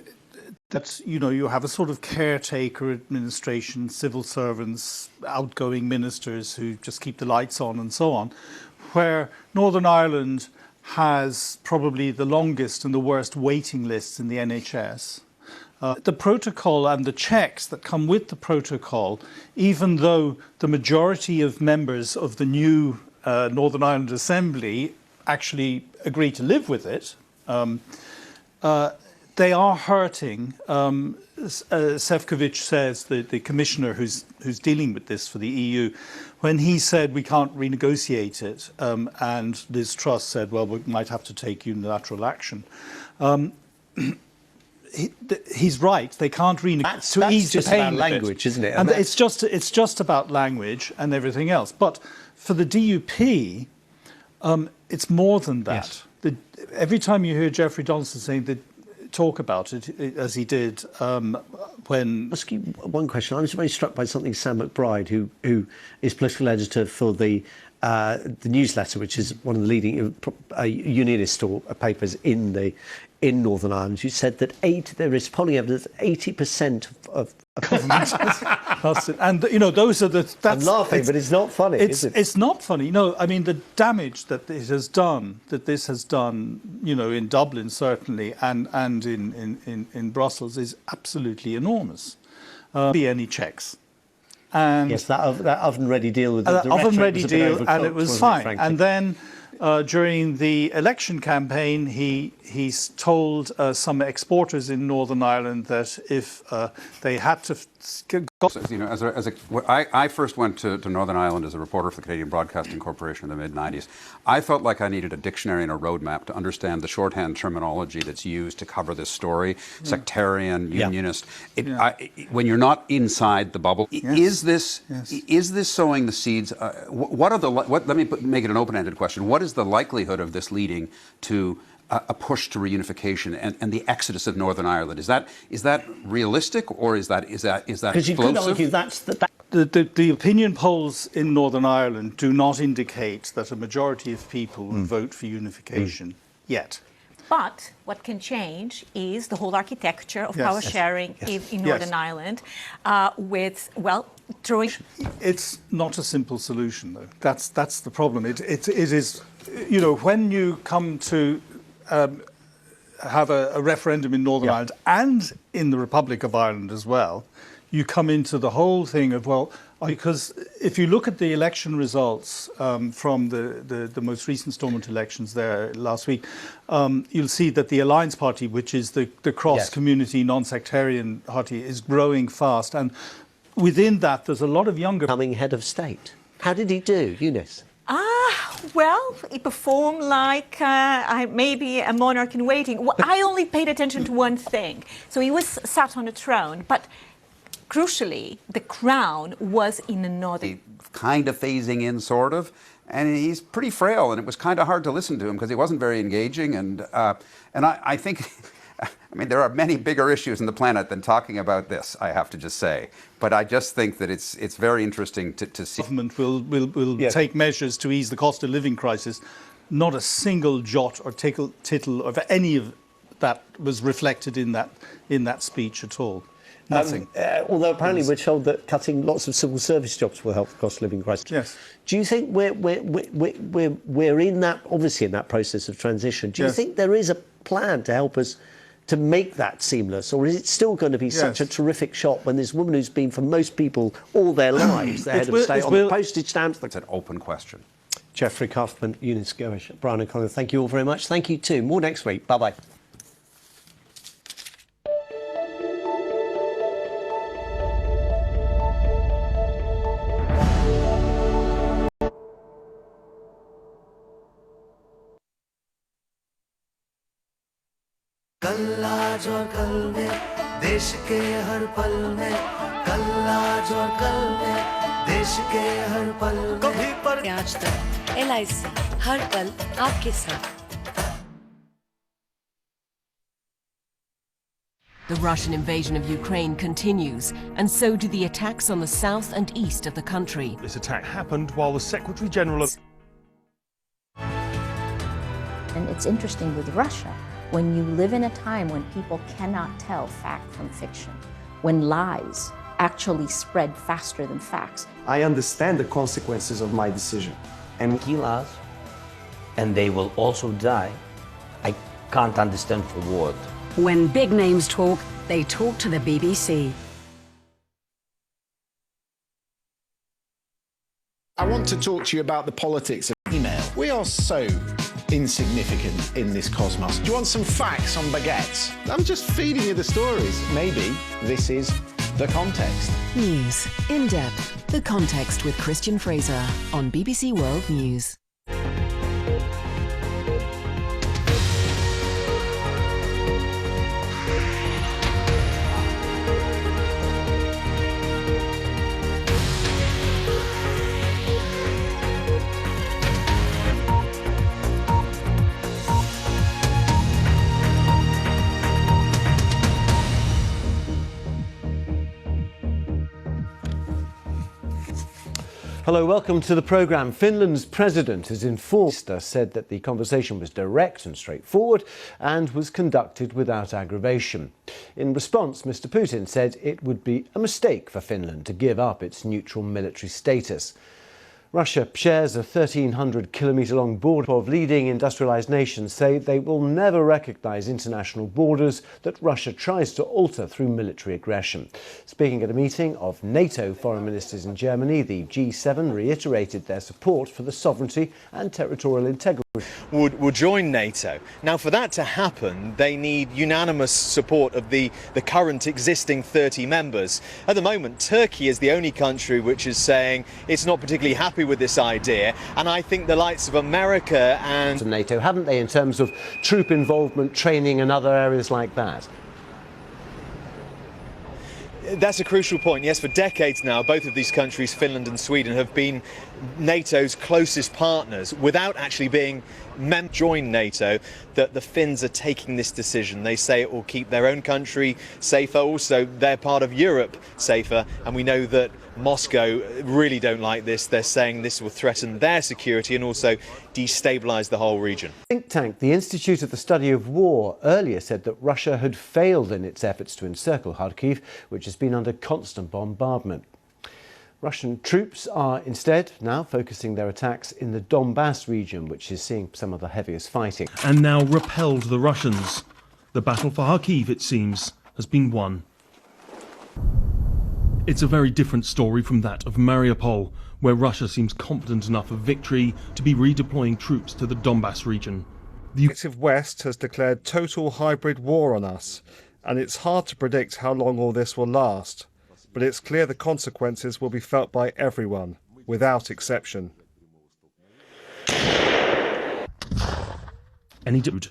that's, you know, you have a sort of caretaker administration, civil servants, outgoing ministers who just keep the lights on and so on, where Northern Ireland has probably the longest and the worst waiting lists in the NHS. The protocol and the checks that come with the protocol, even though the majority of members of the new Northern Ireland Assembly actually agree to live with it, the they are hurting. Šefčovič says, the commissioner who's dealing with this for the EU, when he said we can't renegotiate it, and Liz Truss said, well, we might have to take unilateral action. He's right. They can't renegotiate to ease the pain. That's just about language, isn't it? And it's just about language and everything else. But for the DUP, it's more than that. Yes. Every time you hear Jeffrey Donaldson saying that, talk about it as he did when. I'll ask you one question. I was very struck by something Sam McBride, who is political editor for the newsletter, which is one of the leading unionist papers in Northern Ireland. You said that there is polling evidence that 80% of government. And those are the. I'm laughing, but it's not funny, is it? It's not funny. No, I mean the damage that this has done, in Dublin certainly, and in Brussels is absolutely enormous. Be any checks. And yes, that oven-ready deal with the oven-ready deal, and it was fine. Frankly. And then during the election campaign, he's told some exporters in Northern Ireland that if they had to I first went to Northern Ireland as a reporter for the Canadian Broadcasting Corporation in the mid-90s. I felt like I needed a dictionary and a roadmap to understand the shorthand terminology that's used to cover this story, sectarian, unionist. When you're not inside the bubble, is this sowing the seeds? Let me make it an open-ended question. What is the likelihood of this leading to a push to reunification and the exodus of Northern Ireland? Is that realistic, or is that because you could argue that's the opinion polls in Northern Ireland do not indicate that a majority of people will vote for unification yet. But what can change is the whole architecture of power sharing in Northern Ireland, throwing. It's not a simple solution, though. That's the problem. It is, when you come to have a referendum in Northern Ireland and in the Republic of Ireland as well, you come into the whole thing of, because if you look at the election results from the most recent Stormont elections there last week, you'll see that the Alliance Party, which is the cross-community, non-sectarian party, is growing fast. And within that, there's a lot of younger... Becoming head of state. How did he do, Eunice? Well, he performed like maybe a monarch in waiting. Well, I only paid attention to one thing. So he was sat on a throne, but crucially, the crown was in another. Kind of phasing in, sort of, and he's pretty frail, and it was kind of hard to listen to him because he wasn't very engaging. And I think. I mean, there are many bigger issues on the planet than talking about this, I have to just say. But I just think that it's very interesting to see. Government will take measures to ease the cost of living crisis. Not a single jot or tittle of any of that was reflected in that speech at all. Nothing. Although apparently we're told that cutting lots of civil service jobs will help the cost of living crisis. Yes. Do you think we're in that, obviously in that process of transition? Do you think there is a plan to help us to make that seamless, or is it still going to be such a terrific shot when this woman who's been for most people all their lives the head of state on the postage stamps? That's an open question. Jeffrey Kaufman, Eunice Goish, Brian O'Connor, thank you all very much. Thank you too. More next week. Bye-bye. कल आज और कल में देश के हर पल में कल आज और कल में देश के हर पल कभी पर आज तक LIC हर पल आपके साथ. The Russian invasion of Ukraine continues, and so do the attacks on the south and east of the country. This attack happened while the Secretary General of... And it's interesting with Russia, when you live in a time when people cannot tell fact from fiction, when lies actually spread faster than facts. I understand the consequences of my decision. And kill us, and they will also die. I can't understand for what. When big names talk, they talk to the BBC. I want to talk to you about the politics of email. We are so insignificant in this cosmos. Do you want some facts on baguettes? I'm just feeding you the stories. Maybe this is the context. News in depth. The Context with Christian Fraser on BBC World News. Hello, welcome to the programme. Finland's president has said that the conversation was direct and straightforward and was conducted without aggravation. In response, Mr. Putin said it would be a mistake for Finland to give up its neutral military status. Russia shares a 1,300-kilometre-long border of leading industrialised nations say they will never recognise international borders that Russia tries to alter through military aggression. Speaking at a meeting of NATO foreign ministers in Germany, the G7 reiterated their support for the sovereignty and territorial integrity. Would join NATO. Now, for that to happen, they need unanimous support of the current existing 30 members. At the moment, Turkey is the only country which is saying it's not particularly happy with this idea, and I think the likes of America and NATO, haven't they, in terms of troop involvement, training and other areas like that? That's a crucial point. Yes, for decades now, both of these countries, Finland and Sweden, have been NATO's closest partners without actually being join NATO. That the Finns are taking this decision. They say it will keep their own country safer. Also, they're part of Europe safer. And we know that Moscow really don't like this. They're saying this will threaten their security and also destabilise the whole region. Think tank, the Institute of the Study of War, earlier said that Russia had failed in its efforts to encircle Kharkiv, which has been under constant bombardment. Russian troops are instead now focusing their attacks in the Donbass region, which is seeing some of the heaviest fighting. And now repelled the Russians. The battle for Kharkiv, it seems, has been won. It's a very different story from that of Mariupol, where Russia seems confident enough of victory to be redeploying troops to the Donbass region. The active West has declared total hybrid war on us, and it's hard to predict how long all this will last. But it's clear the consequences will be felt by everyone, without exception. Any dude.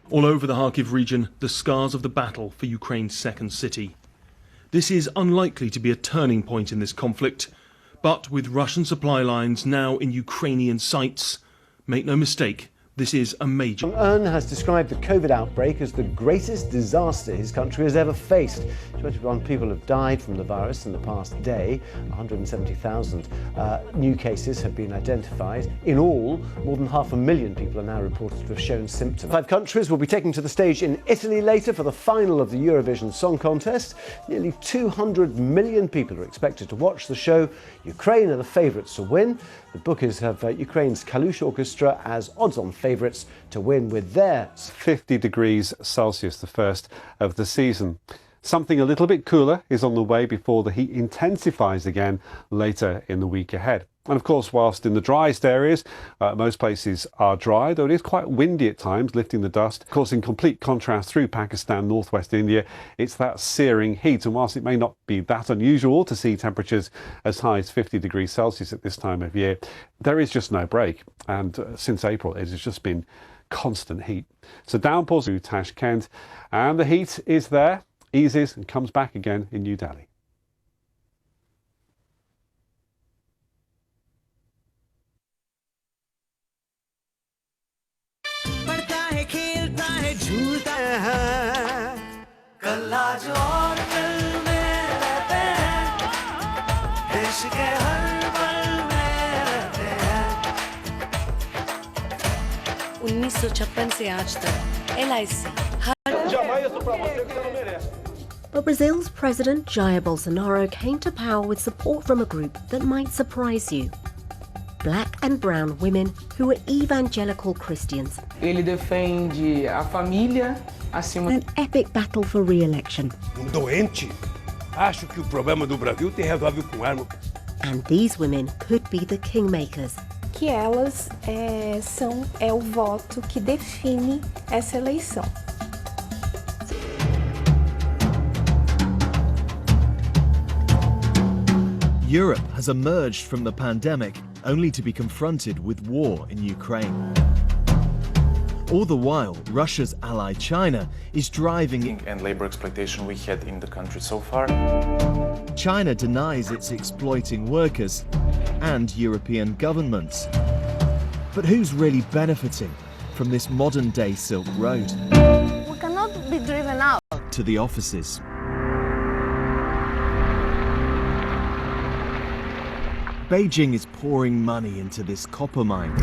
All over the Kharkiv region, the scars of the battle for Ukraine's second city. This is unlikely to be a turning point in this conflict, but with Russian supply lines now in Ukrainian sights, make no mistake, this is a major... Un has described the COVID outbreak as the greatest disaster his country has ever faced. 21 people have died from the virus in the past day. 170,000 new cases have been identified. In all, more than 500,000 people are now reported to have shown symptoms. 5 countries will be taking to the stage in Italy later for the final of the Eurovision Song Contest. Nearly 200 million people are expected to watch the show. Ukraine are the favourites to win. The bookies have Ukraine's Kalush Orchestra as odds-on favourites to win with their 50 degrees Celsius, the first of the season. Something a little bit cooler is on the way before the heat intensifies again later in the week ahead. And of course, whilst in the driest areas, most places are dry, though it is quite windy at times, lifting the dust. Of course, in complete contrast through Pakistan, northwest India, it's that searing heat. And whilst it may not be that unusual to see temperatures as high as 50 degrees Celsius at this time of year, there is just no break. And since April, it has just been constant heat. So downpours through Tashkent, and the heat is there, eases and comes back again in New Delhi. झूलता है कल आज और कल में रहते हैं देश के हर पल में रहते हैं 1956 से आज तक LIC But Brazil's President Jair Bolsonaro came to power with support from a group that might surprise you. Black and brown women who are evangelical Christians. Ele defende a família acima. An epic battle for re-election. Doente. Acho que o problema do Brasil tem resolve com arma. And these women could be the kingmakers. que elas é o voto que define essa eleição. Europe has emerged from the pandemic only to be confronted with war in Ukraine. All the while, Russia's ally China is driving and labor exploitation we had in the country so far. China denies it's exploiting workers and European governments. But who's really benefiting from this modern-day Silk Road? We cannot be driven out. To the offices. Beijing is pouring money into this copper mine,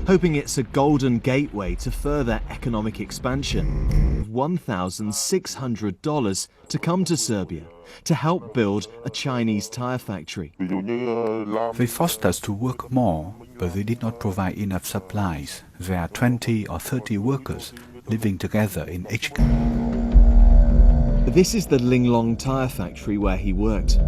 hoping it's a golden gateway to further economic expansion. $1,600 to come to Serbia to help build a Chinese tire factory. They forced us to work more, but they did not provide enough supplies. There are 20 or 30 workers living together in each camp. This is the Linglong tire factory where he worked.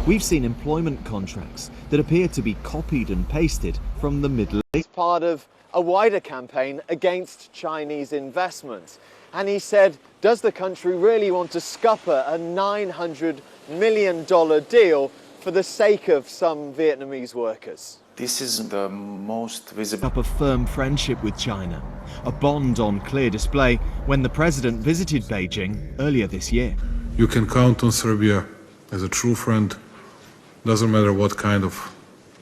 We've seen employment contracts that appear to be copied and pasted from the Middle East. It's part of a wider campaign against Chinese investment. And he said, does the country really want to scupper a $900 million deal for the sake of some Vietnamese workers? This is the most visible. Up a firm friendship with China, a bond on clear display when the president visited Beijing earlier this year. You can count on Serbia as a true friend. Doesn't matter what kind of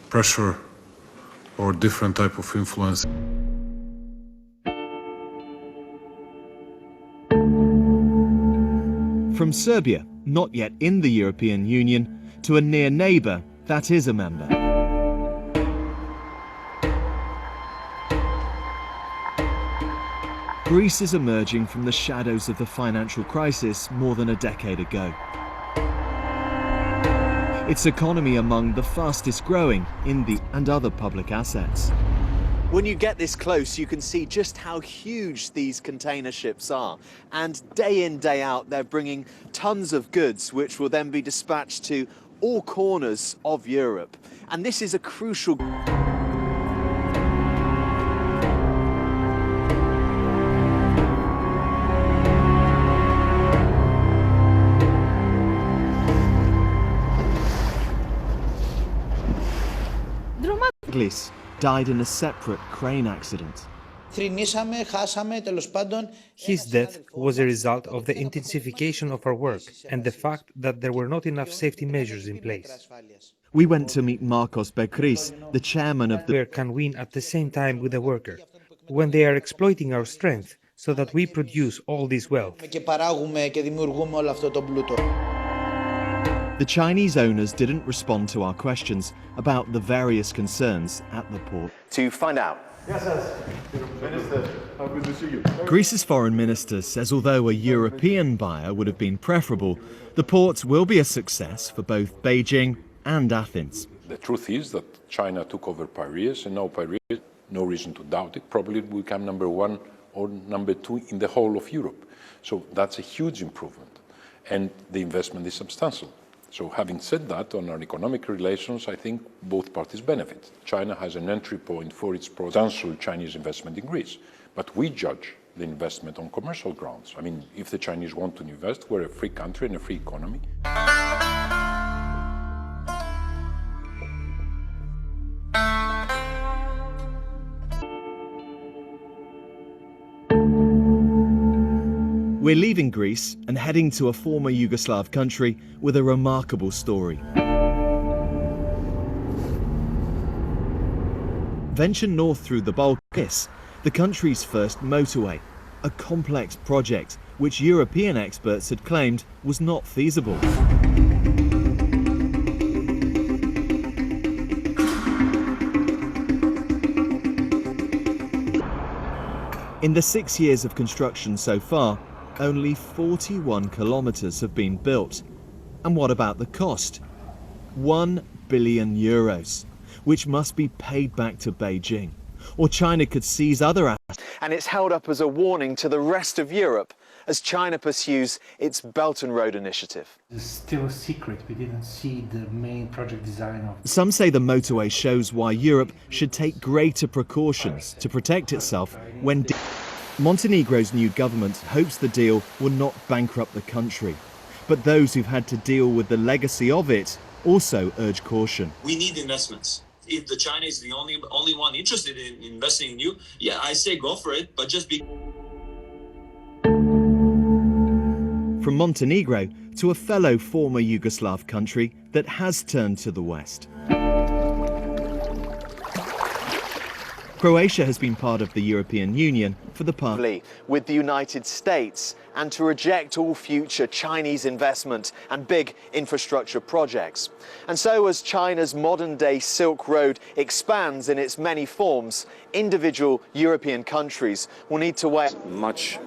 pressure or different type of influence. From Serbia, not yet in the European Union, to a near neighbour that is a member. Greece is emerging from the shadows of the financial crisis more than a decade ago. Its economy among the fastest growing in the and other public assets. When you get this close, you can see just how huge these container ships are. And day in, day out, they're bringing tons of goods, which will then be dispatched to all corners of Europe. And this is a crucial... died in a separate crane accident. His death was a result of the intensification of our work and the fact that there were not enough safety measures in place. We went to meet Marcos Bekris, the chairman of the... We can win at the same time with the worker, when they are exploiting our strength so that we produce all this wealth. The Chinese owners didn't respond to our questions about the various concerns at the port. To find out. Yes, Minister, how good to see you. Greece's foreign minister says although a European buyer would have been preferable, the port will be a success for both Beijing and Athens. The truth is that China took over Piraeus, and now Piraeus, no reason to doubt it, probably will become #1 or #2 in the whole of Europe. So that's a huge improvement, and the investment is substantial. So having said that, on our economic relations, I think both parties benefit. China has an entry point for its substantial Chinese investment in Greece, but we judge the investment on commercial grounds. I mean, if the Chinese want to invest, we're a free country and a free economy. We're leaving Greece and heading to a former Yugoslav country with a remarkable story. Venture north through the Balkans, the country's first motorway, a complex project which European experts had claimed was not feasible. In the 6 years of construction so far, only 41 kilometers have been built. And what about the cost? €1 billion, which must be paid back to Beijing. Or China could seize other assets. And it's held up as a warning to the rest of Europe as China pursues its Belt and Road Initiative. It's still a secret. We didn't see the main project design of. Some say the motorway shows why Europe should take greater precautions to protect itself when Montenegro's new government hopes the deal will not bankrupt the country. But those who've had to deal with the legacy of it also urge caution. We need investments. If the China is the only one interested in investing in you, yeah, I say go for it, but just be. From Montenegro to a fellow former Yugoslav country that has turned to the West. Croatia has been part of the European Union for the past. With the United States, and to reject all future Chinese investment and big infrastructure projects. And so as China's modern-day Silk Road expands in its many forms, individual European countries will need to weigh much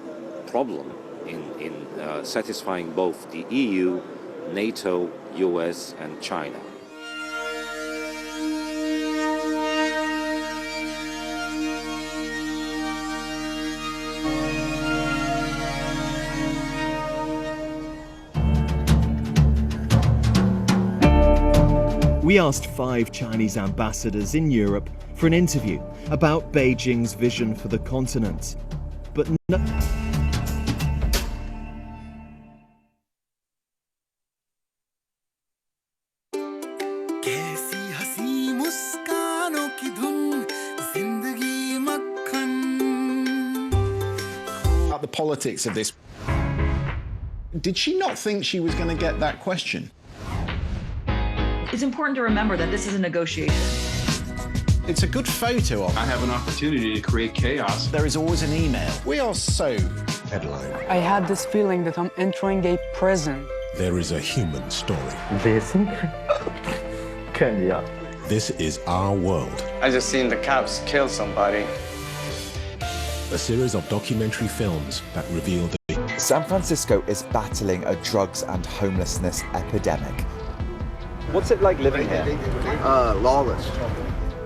problem in satisfying both the EU, NATO, US and China. We asked 5 Chinese ambassadors in Europe for an interview about Beijing's vision for the continent. But no. About the politics of this. Did she not think she was going to get that question? It's important to remember that this is a negotiation. It's a good photo of. I have an opportunity to create chaos. There is always an email. We are so headline. I had this feeling that I'm entering a prison. There is a human story. This is our world. I just seen the cops kill somebody. A series of documentary films that reveal the... San Francisco is battling a drugs and homelessness epidemic. What's it like living here? Lawless.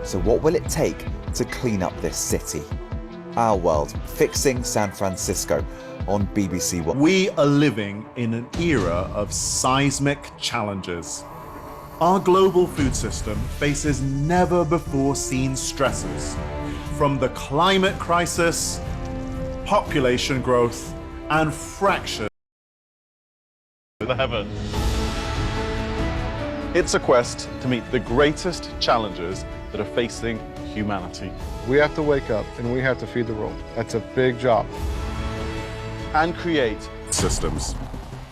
So what will it take to clean up this city? Our World, Fixing San Francisco on BBC One. We are living in an era of seismic challenges. Our global food system faces never-before-seen stresses, from the climate crisis, population growth, and fracture the heaven. It's a quest to meet the greatest challenges that are facing humanity. We have to wake up and we have to feed the world. That's a big job. And create systems.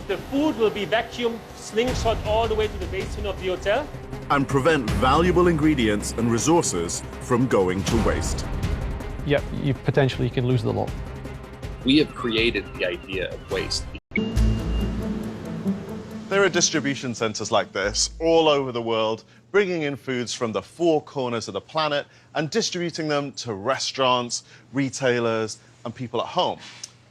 The food will be vacuum slingshot all the way to the basement of the hotel. And prevent valuable ingredients and resources from going to waste. Yeah, you potentially can lose the lot. We have created the idea of waste. There are distribution centers like this all over the world, bringing in foods from the 4 corners of the planet and distributing them to restaurants, retailers, and people at home.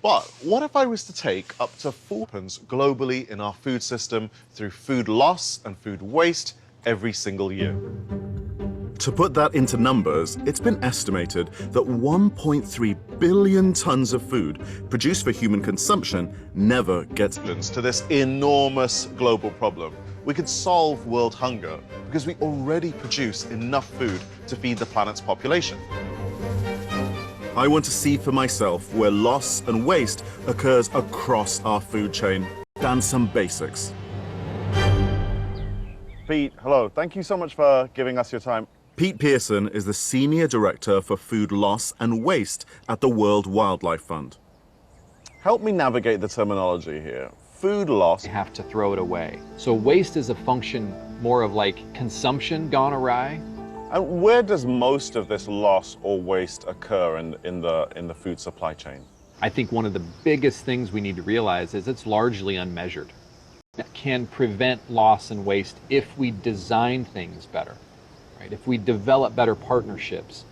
But what if I was to take up to 4 tons globally in our food system through food loss and food waste every single year? To put that into numbers, it's been estimated that 1.3 billion tons of food produced for human consumption never gets to this enormous global problem. We could solve world hunger because we already produce enough food to feed the planet's population. I want to see for myself where loss and waste occurs across our food chain. And some basics. Pete, hello. Thank you so much for giving us your time. Pete Pearson is the Senior Director for Food Loss and Waste at the World Wildlife Fund. Help me navigate the terminology here. Food loss. You have to throw it away. So waste is a function more of like consumption gone awry. And where does most of this loss or waste occur in the food supply chain? I think one of the biggest things we need to realize is it's largely unmeasured. It can prevent loss and waste if we design things better. Right? If we develop better partnerships,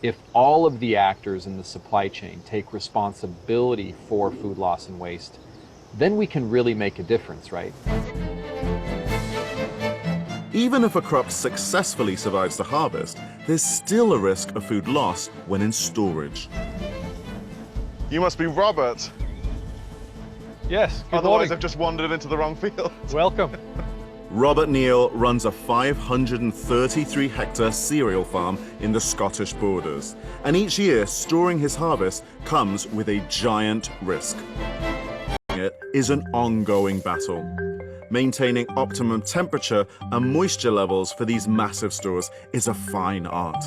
if all of the actors in the supply chain take responsibility for food loss and waste, then we can really make a difference, right? Even if a crop successfully survives the harvest, there's still a risk of food loss when in storage. You must be Robert. Yes, good Otherwise morning. I've just wandered into the wrong field. Welcome. Robert Neal runs a 533-hectare cereal farm in the Scottish borders, and each year storing his harvest comes with a giant risk. It is an ongoing battle. Maintaining optimum temperature and moisture levels for these massive stores is a fine art.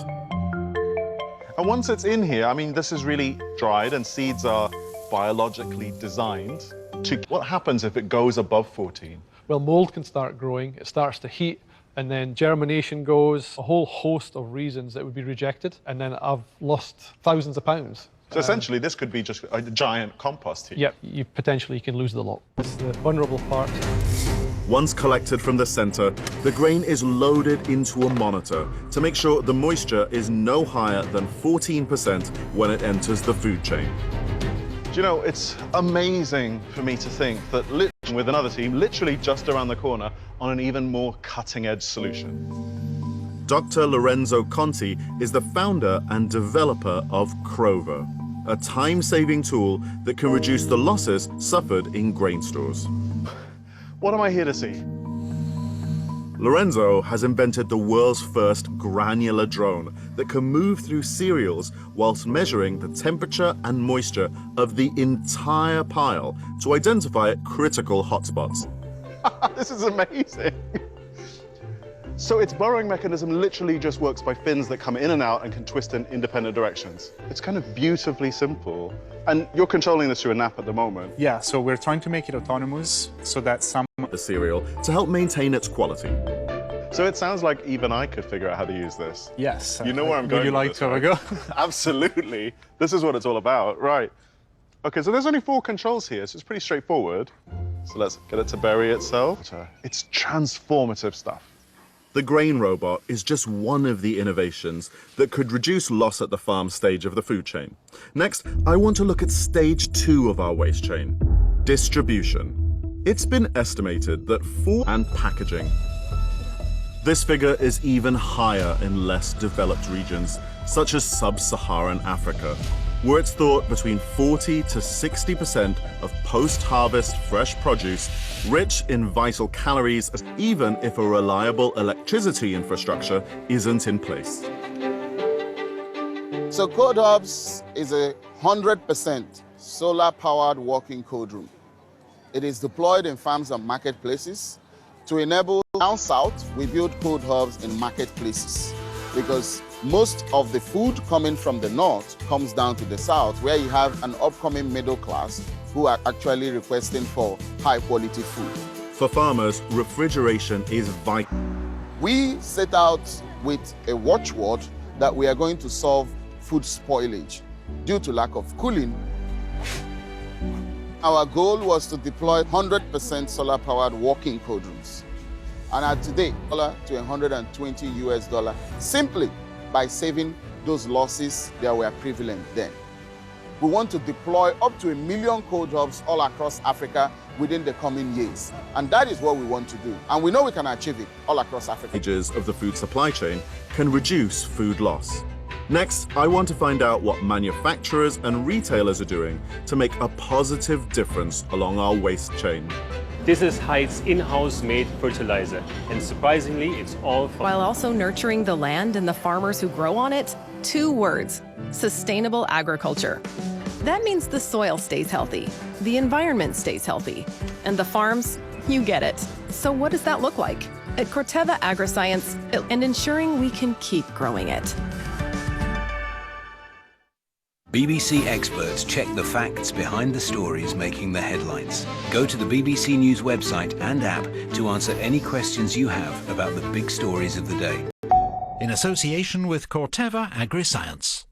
And once it's in here, I mean, this is really dried and seeds are biologically designed to... What happens if it goes above 14? Well, mold can start growing, it starts to heat, and then germination goes, a whole host of reasons that would be rejected, and then I've lost thousands of pounds. So essentially, this could be just a giant compost heap. Yep, you potentially can lose the lot. It's the vulnerable part. Once collected from the center, the grain is loaded into a monitor to make sure the moisture is no higher than 14% when it enters the food chain. Do you know, it's amazing for me to think that with another team, literally just around the corner, on an even more cutting-edge solution. Dr. Lorenzo Conti is the founder and developer of Crover, a time-saving tool that can reduce the losses suffered in grain stores. What am I here to see? Lorenzo has invented the world's first granular drone that can move through cereals whilst measuring the temperature and moisture of the entire pile to identify critical hotspots. This is amazing. So its burrowing mechanism literally just works by fins that come in and out and can twist in independent directions. It's kind of beautifully simple. And you're controlling this through a nap at the moment. Yeah, so we're trying to make it autonomous so that some... the cereal to help maintain its quality. So it sounds like even I could figure out how to use this. Yes. You know where I'm going. Would you like to have a go? Absolutely. This is what it's all about, right. Okay, so there's only 4 controls here, so it's pretty straightforward. So let's get it to bury itself. It's transformative stuff. The grain robot is just one of the innovations that could reduce loss at the farm stage of the food chain. Next, I want to look at stage 2 of our waste chain, distribution. It's been estimated that and packaging. This figure is even higher in less developed regions, such as sub-Saharan Africa, where it's thought between 40 to 60% of post-harvest fresh produce, rich in vital calories, even if a reliable electricity infrastructure isn't in place. So Code Hubs is a 100% solar-powered walking code room. It is deployed in farms and marketplaces. To enable down south, we build Code Hubs in marketplaces because most of the food coming from the north comes down to the south, where you have an upcoming middle class who are actually requesting for high quality food. For farmers, refrigeration is vital. We set out with a watchword that we are going to solve food spoilage due to lack of cooling. Our goal was to deploy 100% solar-powered walking cold rooms, and at today, to $120 simply by saving those losses that were prevalent then. We want to deploy up to 1 million Code Hubs all across Africa within the coming years, and that is what we want to do, and we know we can achieve it all across Africa. Stages of the food supply chain can reduce food loss. Next, I want to find out what manufacturers and retailers are doing to make a positive difference along our waste chain. This is Hyde's in-house made fertilizer, and surprisingly, it's all from... While also nurturing the land and the farmers who grow on it, 2 words: sustainable agriculture. That means the soil stays healthy, the environment stays healthy, and the farms, you get it. So what does that look like? At Corteva Agriscience, and ensuring we can keep growing it. BBC experts check the facts behind the stories making the headlines. Go to the BBC News website and app to answer any questions you have about the big stories of the day. In association with Corteva Agriscience.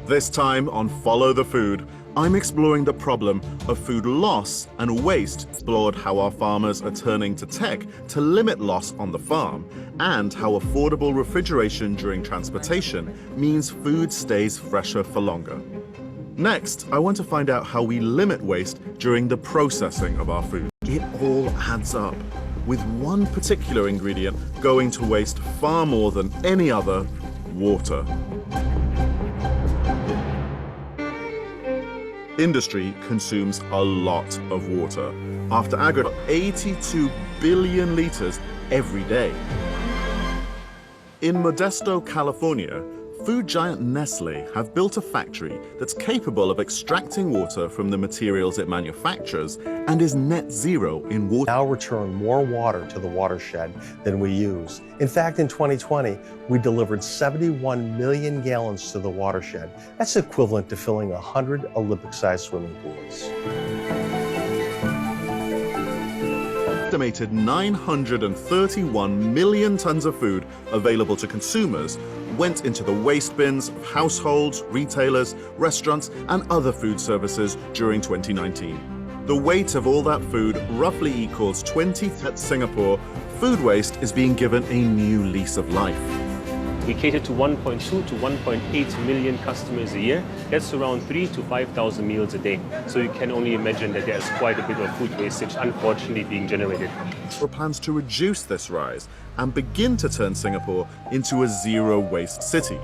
This time on Follow the Food, I'm exploring the problem of food loss and waste, explored how our farmers are turning to tech to limit loss on the farm, and how affordable refrigeration during transportation means food stays fresher for longer. Next, I want to find out how we limit waste during the processing of our food. It all adds up, with one particular ingredient going to waste far more than any other: water. Industry consumes a lot of water. After agriculture, 82 billion liters every day. In Modesto, California, food giant Nestle have built a factory that's capable of extracting water from the materials it manufactures and is net zero in water. Now return more water to the watershed than we use. In fact, in 2020, we delivered 71 million gallons to the watershed. That's equivalent to filling 100 Olympic-sized swimming pools. Estimated 931 million tons of food available to consumers went into the waste bins of households, retailers, restaurants, and other food services during 2019. The weight of all that food roughly equals 20. At Singapore, food waste is being given a new lease of life. We cater to 1.2 to 1.8 million customers a year. That's around 3,000 to 5,000 meals a day. So you can only imagine that there's quite a bit of food wastage, unfortunately, being generated. For plans to reduce this rise and begin to turn Singapore into a zero-waste city.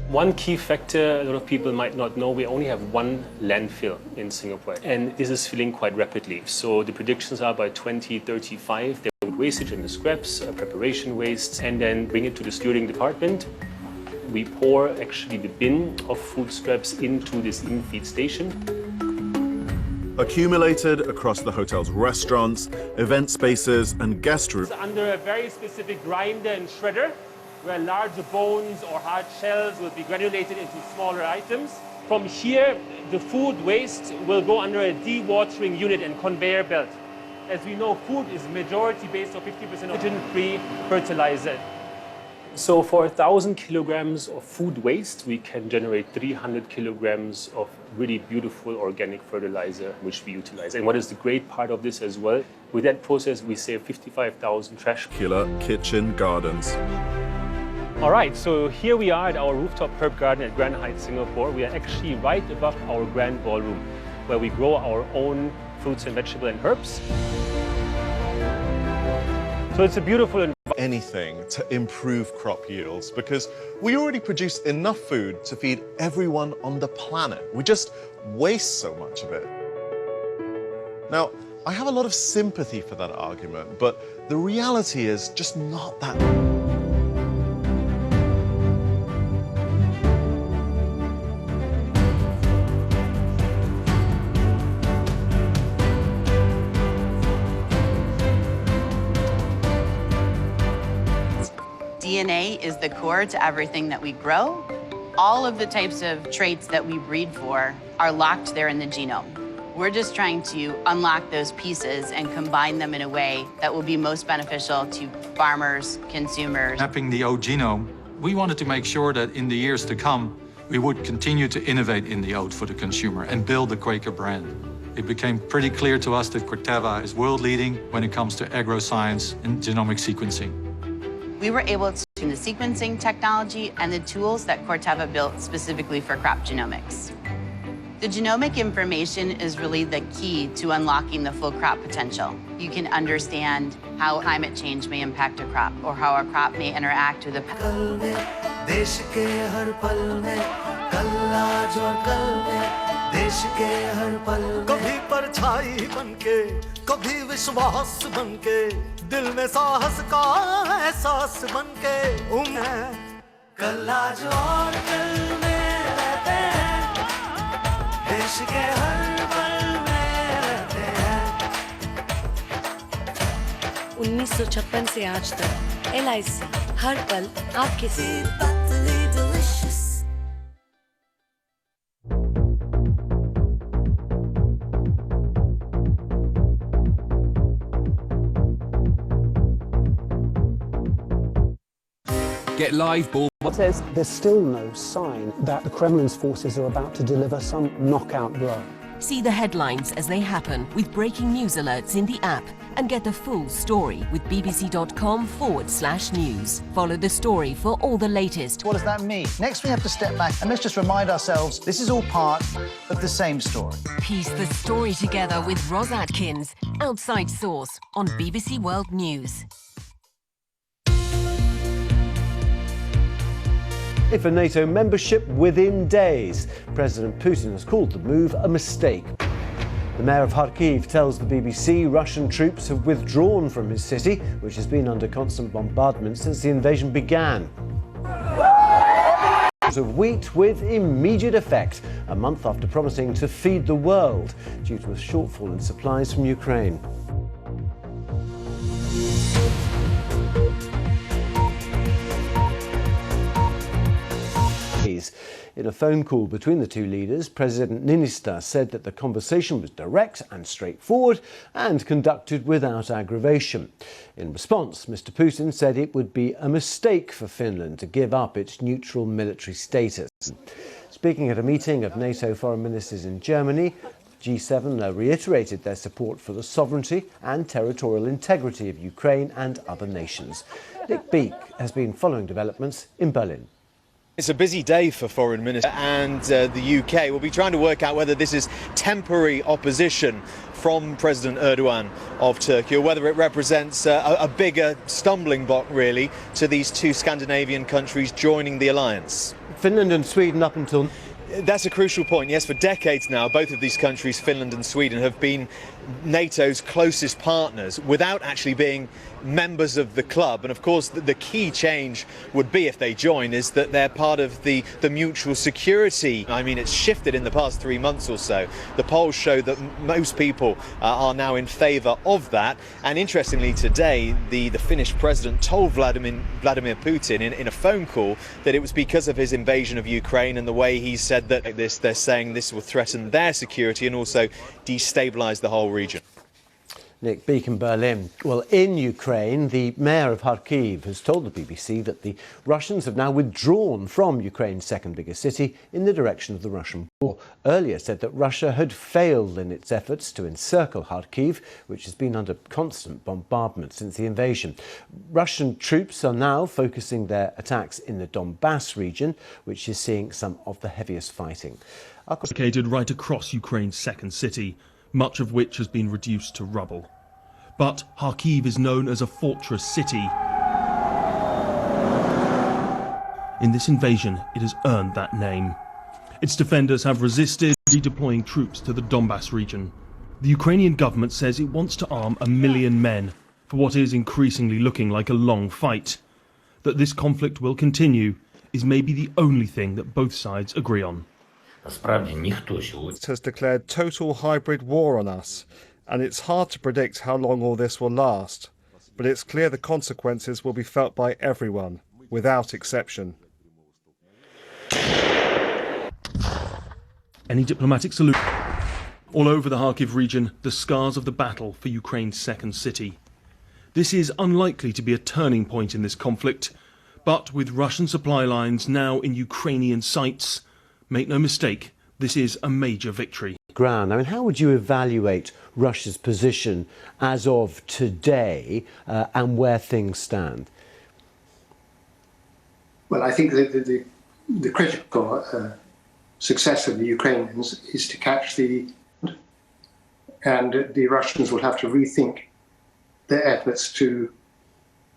One key factor a lot of people might not know, we only have one landfill in Singapore, and this is filling quite rapidly. So the predictions are by 2035, there will be wastage in the scraps, preparation waste, and then bring it to the stewarding department. We pour actually the bin of food scraps into this in-feed station. Accumulated across the hotel's restaurants, event spaces, and guest rooms. Under a very specific grinder and shredder, where larger bones or hard shells will be granulated into smaller items. From here, the food waste will go under a dewatering unit and conveyor belt. As we know, food is majority based on 50% oxygen-free fertilizer. So for 1,000 kilograms of food waste, we can generate 300 kilograms of really beautiful organic fertilizer, which we utilize. And what is the great part of this as well? With that process, we save 55,000 trash. Kitchen gardens. All right, so here we are at our rooftop herb garden at Grand Heights, Singapore. We are actually right above our grand ballroom, where we grow our own fruits and vegetables and herbs. So it's a beautiful environment. Anything to improve crop yields, because we already produce enough food to feed everyone on the planet. We just waste so much of it. Now, I have a lot of sympathy for that argument, but the reality is just not that. DNA is the core to everything that we grow. All of the types of traits that we breed for are locked there in the genome. We're just trying to unlock those pieces and combine them in a way that will be most beneficial to farmers, consumers. Mapping the oat genome, we wanted to make sure that in the years to come, we would continue to innovate in the oat for the consumer and build the Quaker brand. It became pretty clear to us that Corteva is world-leading when it comes to agroscience and genomic sequencing. We were able to use the sequencing technology and the tools that Corteva built specifically for crop genomics. The genomic information is really the key to unlocking the full crop potential. You can understand how climate change may impact a crop or how a crop may interact with a दिल में साहस का एहसास बनके कल आज और कल में रहते हैं देश के हर पल में रहते हैं 1956 से आज तक LIC हर पल आपके साथ। Get live ball. Says there's still no sign that the Kremlin's forces are about to deliver some knockout blow. See the headlines as they happen with breaking news alerts in the app and get the full story with bbc.com/news. Follow the story for all the latest. What does that mean? Next we have to step back and let's just remind ourselves this is all part of the same story. Piece the story together with Ros Atkins. Outside Source on BBC World News. for NATO membership within days. President Putin has called the move a mistake. The mayor of Kharkiv tells the BBC Russian troops have withdrawn from his city, which has been under constant bombardment since the invasion began. Of wheat with immediate effect, a month after promising to feed the world due to a shortfall in supplies from Ukraine. In a phone call between the two leaders, President Niinistö said that the conversation was direct and straightforward and conducted without aggravation. In response, Mr. Putin said it would be a mistake for Finland to give up its neutral military status. Speaking at a meeting of NATO foreign ministers in Germany, G7 reiterated their support for the sovereignty and territorial integrity of Ukraine and other nations. Nick Beek has been following developments in Berlin. It's a busy day for foreign ministers and the UK will be trying to work out whether this is temporary opposition from President Erdogan of Turkey or whether it represents a bigger stumbling block really to these two Scandinavian countries joining the alliance. Finland and Sweden up until... That's a crucial point. Yes, for decades now, both of these countries, Finland and Sweden, have been NATO's closest partners without actually being members of the club. And of course, the key change would be, if they join, is that they're part of the mutual security. I mean, it's shifted in the past 3 months or so. The polls show that most people are now in favour of that. And interestingly, today, the Finnish president told Vladimir Putin in a phone call that it was because of his invasion of Ukraine and the way he said that they're saying this will threaten their security and also destabilise the whole region. Nick Beek in Berlin. Well, in Ukraine, the mayor of Kharkiv has told the BBC that the Russians have now withdrawn from Ukraine's second biggest city in the direction of the Russian border. Earlier said that Russia had failed in its efforts to encircle Kharkiv, which has been under constant bombardment since the invasion. Russian troops are now focusing their attacks in the Donbass region, which is seeing some of the heaviest fighting. Located right across Ukraine's second city, much of which has been reduced to rubble. But Kharkiv is known as a fortress city. In this invasion, it has earned that name. Its defenders have resisted redeploying troops to the Donbass region. The Ukrainian government says it wants to arm 1 million men for what is increasingly looking like a long fight. That this conflict will continue is maybe the only thing that both sides agree on. Has declared total hybrid war on us, and it's hard to predict how long all this will last. But it's clear the consequences will be felt by everyone, without exception. Any diplomatic solution? All over the Kharkiv region, the scars of the battle for Ukraine's second city. This is unlikely to be a turning point in this conflict, but with Russian supply lines now in Ukrainian sights, make no mistake, this is a major victory. Ground. I mean, how would you evaluate Russia's position as of today and where things stand? Well, I think that the critical success of the Ukrainians is to catch and the Russians will have to rethink their efforts to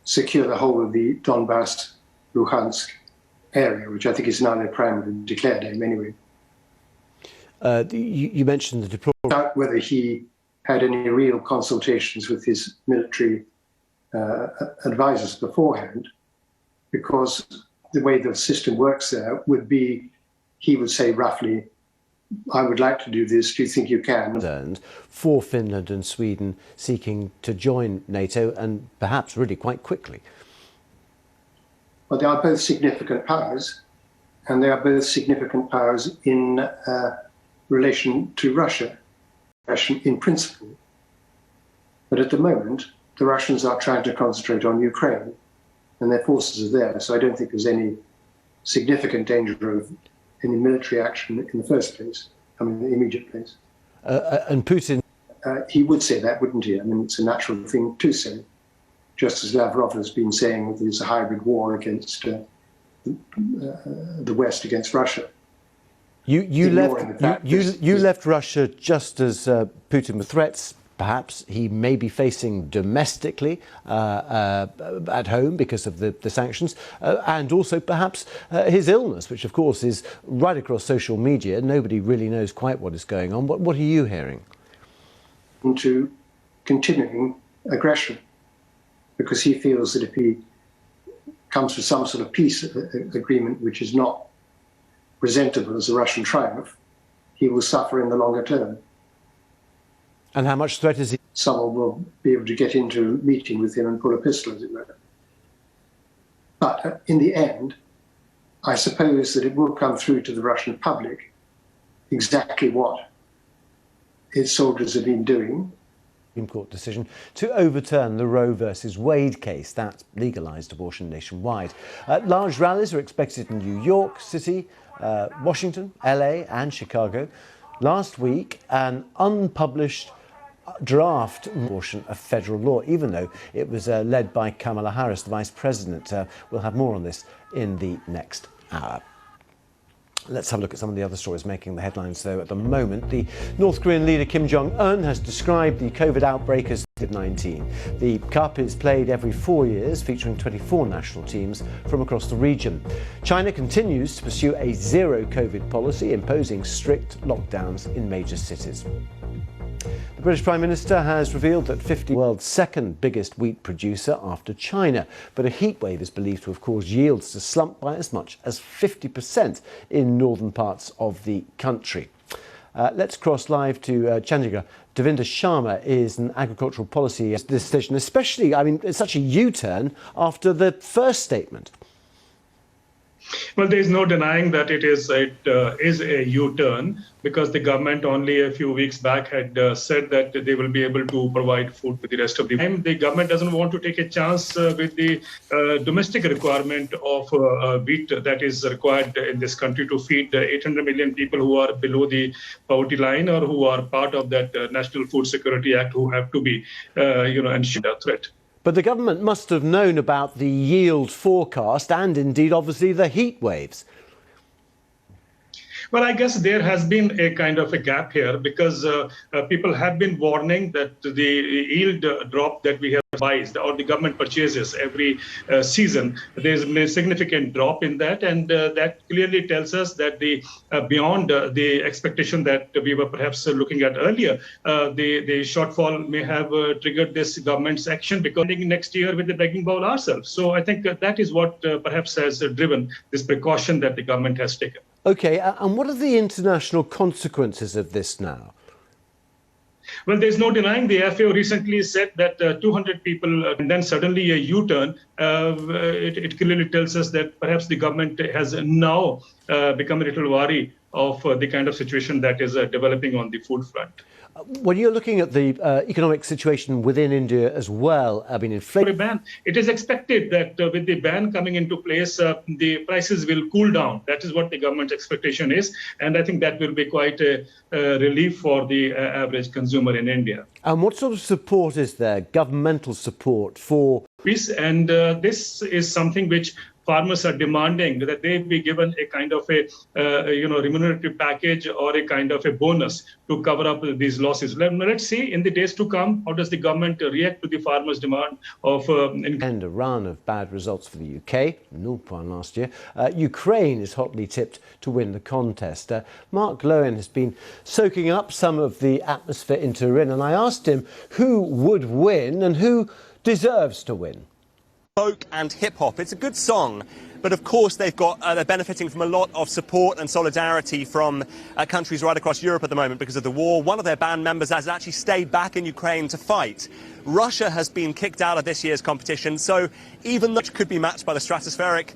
secure the whole of the Donbass, Luhansk area, which I think is now their primary declared aim anyway. You mentioned the deployment. Doubt whether he had any real consultations with his military advisors beforehand, because the way the system works there would be, he would say roughly, I would like to do this, do you think you can? And for Finland and Sweden seeking to join NATO, and perhaps really quite quickly. Well, they are both significant powers, and they are both significant powers in relation to Russia, in principle. But at the moment, the Russians are trying to concentrate on Ukraine, and their forces are there. So I don't think there's any significant danger of any military action in the first place, I mean, the immediate place. And Putin? He would say that, wouldn't he? I mean, it's a natural thing to say. Just as Lavrov has been saying that there's a hybrid war against the West against Russia. You left Russia just as Putin with threats perhaps he may be facing domestically at home because of the sanctions, and also perhaps his illness, which of course is right across social media. Nobody really knows quite what is going on. What are you hearing? Into continuing aggression, because he feels that if he comes to some sort of peace agreement which is not presentable as a Russian triumph, he will suffer in the longer term. And how much threat is he? Someone will be able to get into a meeting with him and pull a pistol, as it were. But in the end, I suppose that it will come through to the Russian public exactly what its soldiers have been doing. Supreme Court decision to overturn the Roe versus Wade case that legalised abortion nationwide. Large rallies are expected in New York City, Washington, LA and Chicago. Last week, an unpublished draft abortion of federal law, even though it was led by Kamala Harris, the Vice President. We'll have more on this in the next hour. Let's have a look at some of the other stories making the headlines, though, at the moment. The North Korean leader Kim Jong-un has described the COVID outbreak as COVID-19. The Cup is played every 4 years, featuring 24 national teams from across the region. China continues to pursue a zero-COVID policy, imposing strict lockdowns in major cities. The British Prime Minister has revealed that 50 world's second biggest wheat producer after China, but a heatwave is believed to have caused yields to slump by as much as 50% in northern parts of the country. Let's cross live to Chandigarh. Devinder Sharma is an agricultural policy decision, especially, I mean, it's such a U-turn after the first statement. Well, there is no denying that it is a U-turn, because the government only a few weeks back had said that they will be able to provide food for the rest of the time. The government doesn't want to take a chance with the domestic requirement of wheat that is required in this country to feed 800 million people who are below the poverty line or who are part of that National Food Security Act, who have to be, ensured a threat. But the government must have known about the yield forecast and indeed, obviously, the heat waves. Well, I guess there has been a kind of a gap here, because people have been warning that the yield drop that we have advised, or the government purchases every season, there's been a significant drop in that, and that clearly tells us that the beyond the expectation that we were perhaps looking at earlier, the shortfall may have triggered this government's action, because next year with the begging bowl ourselves. So I think that is what perhaps has driven this precaution that the government has taken. OK, and what are the international consequences of this now? Well, there's no denying the FAO recently said that 200 people, and then suddenly a U-turn. It clearly tells us that perhaps the government has now become a little wary of the kind of situation that is developing on the food front. When you're looking at the economic situation within India as well, I mean, inflation. It is expected that with the ban coming into place, the prices will cool down. That is what the government's expectation is. And I think that will be quite a relief for the average consumer in India. And what sort of support is there, governmental support for? And this is something which farmers are demanding, that they be given a kind of a remunerative package or a kind of a bonus to cover up these losses. Let's see in the days to come, how does the government react to the farmers' demand of and a run of bad results for the UK, 0 point last year. Ukraine is hotly tipped to win the contest. Mark Lowen has been soaking up some of the atmosphere in Turin, and I asked him who would win and who deserves to win. Folk and hip-hop. It's a good song, but of course they're benefiting from a lot of support and solidarity from countries right across Europe at the moment because of the war. One of their band members has actually stayed back in Ukraine to fight. Russia has been kicked out of this year's competition, so even though it could be matched by the stratospheric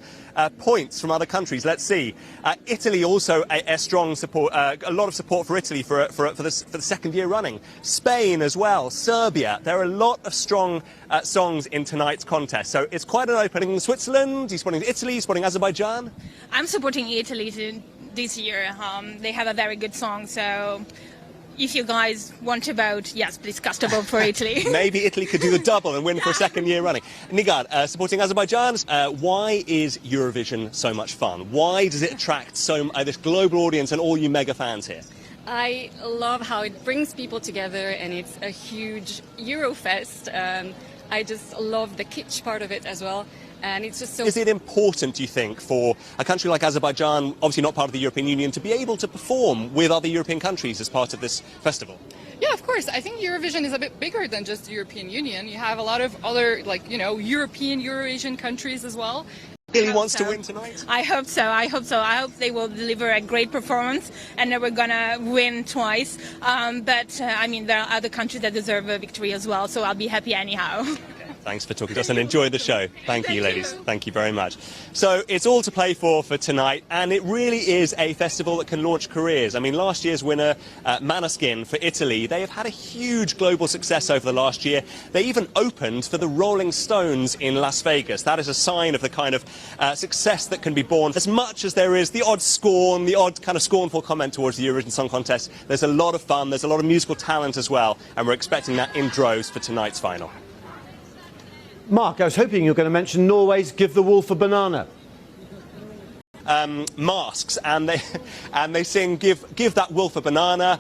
points from other countries, let's see. Italy also a strong support, a lot of support for Italy for the second year running. Spain as well, Serbia. There are a lot of strong songs in tonight's contest, so it's quite an opening. Switzerland, he's supporting Italy, he's supporting Azerbaijan. I'm supporting Italy this year. They have a very good song, so if you guys want to vote, yes, please cast a vote for Italy. Maybe Italy could do the double and win for a second year running. Nigard, supporting Azerbaijan. Why is Eurovision so much fun? Why does it attract this global audience and all you mega fans here? I love how it brings people together, and it's a huge Eurofest. I just love the kitsch part of it as well. And it's just so... Is it important, do you think, for a country like Azerbaijan, obviously not part of the European Union, to be able to perform with other European countries as part of this festival? Yeah, of course. I think Eurovision is a bit bigger than just the European Union. You have a lot of other, like, you know, European, Eurasian countries as well. Really wants to win tonight? I hope so. I hope so. I hope they will deliver a great performance and that we're gonna win twice. But I mean, there are other countries that deserve a victory as well, so I'll be happy anyhow. Thanks for talking to us and enjoy the show. Thank you, ladies. Thank you very much. So it's all to play for tonight, and it really is a festival that can launch careers. I mean, last year's winner, Måneskin for Italy, they have had a huge global success over the last year. They even opened for the Rolling Stones in Las Vegas. That is a sign of the kind of success that can be born. As much as there is the odd scorn, the odd kind of scornful comment towards the Eurovision Song Contest, there's a lot of fun, there's a lot of musical talent as well, and we're expecting that in droves for tonight's final. Mark, I was hoping you were going to mention Norway's Give the Wolf a Banana. Masks, and they sing give that wolf a banana,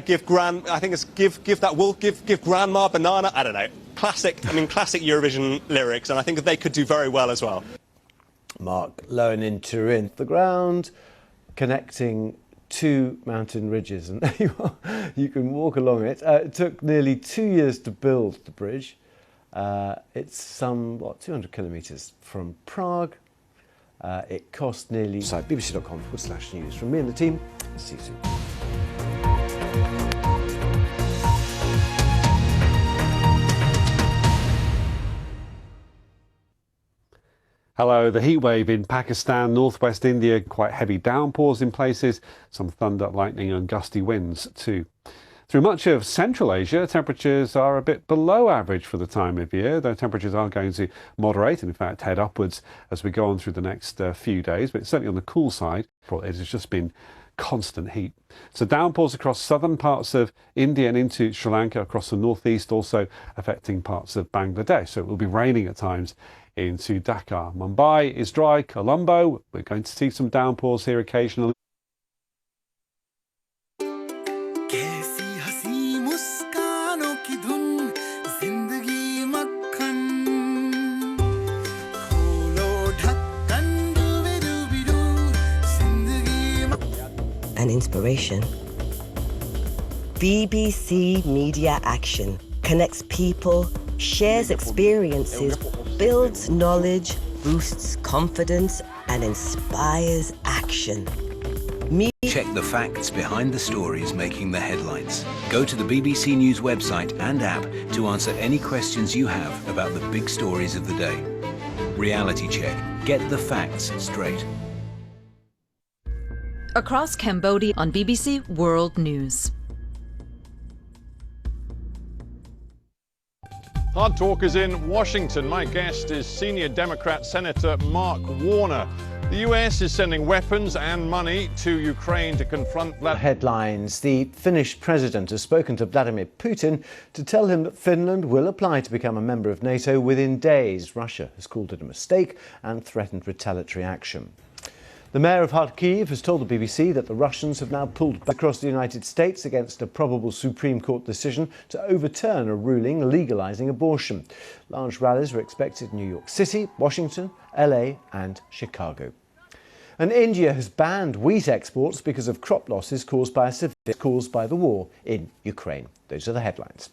give that wolf give grandma a banana. I don't know, classic Eurovision lyrics, and I think that they could do very well as well. Mark Lowen in Turin, the ground connecting two mountain ridges, and there you are. You can walk along it. It took nearly 2 years to build the bridge. It's some 200 kilometres from Prague. It cost nearly... bbc.com/news. From me and the team, see you soon. Hello. The heatwave in Pakistan, northwest India, quite heavy downpours in places, some thunder, lightning and gusty winds too. Through much of Central Asia, temperatures are a bit below average for the time of year, though temperatures are going to moderate and in fact head upwards as we go on through the next few days, but certainly on the cool side. It has just been constant heat. So downpours across southern parts of India and into Sri Lanka, across the northeast, also affecting parts of Bangladesh. So it will be raining at times into Dhaka. Mumbai is dry. Colombo, we're going to see some downpours here occasionally. And inspiration. BBC Media Action connects people, shares experiences, builds knowledge, boosts confidence, and inspires action. Check the facts behind the stories making the headlines. Go to the BBC News website and app to answer any questions you have about the big stories of the day. Reality Check. Get the facts straight. Across Cambodia on BBC World News. Hard Talk is in Washington. My guest is senior Democrat Senator Mark Warner. The US is sending weapons and money to Ukraine to confront Headlines. The Finnish president has spoken to Vladimir Putin to tell him that Finland will apply to become a member of NATO within days. Russia has called it a mistake and threatened retaliatory action. The mayor of Kharkiv has told the BBC that the Russians have now pulled back across the United States against a probable Supreme Court decision to overturn a ruling legalizing abortion. Large rallies are expected in New York City, Washington, LA and Chicago. And India has banned wheat exports because of crop losses caused by the war in Ukraine. Those are the headlines.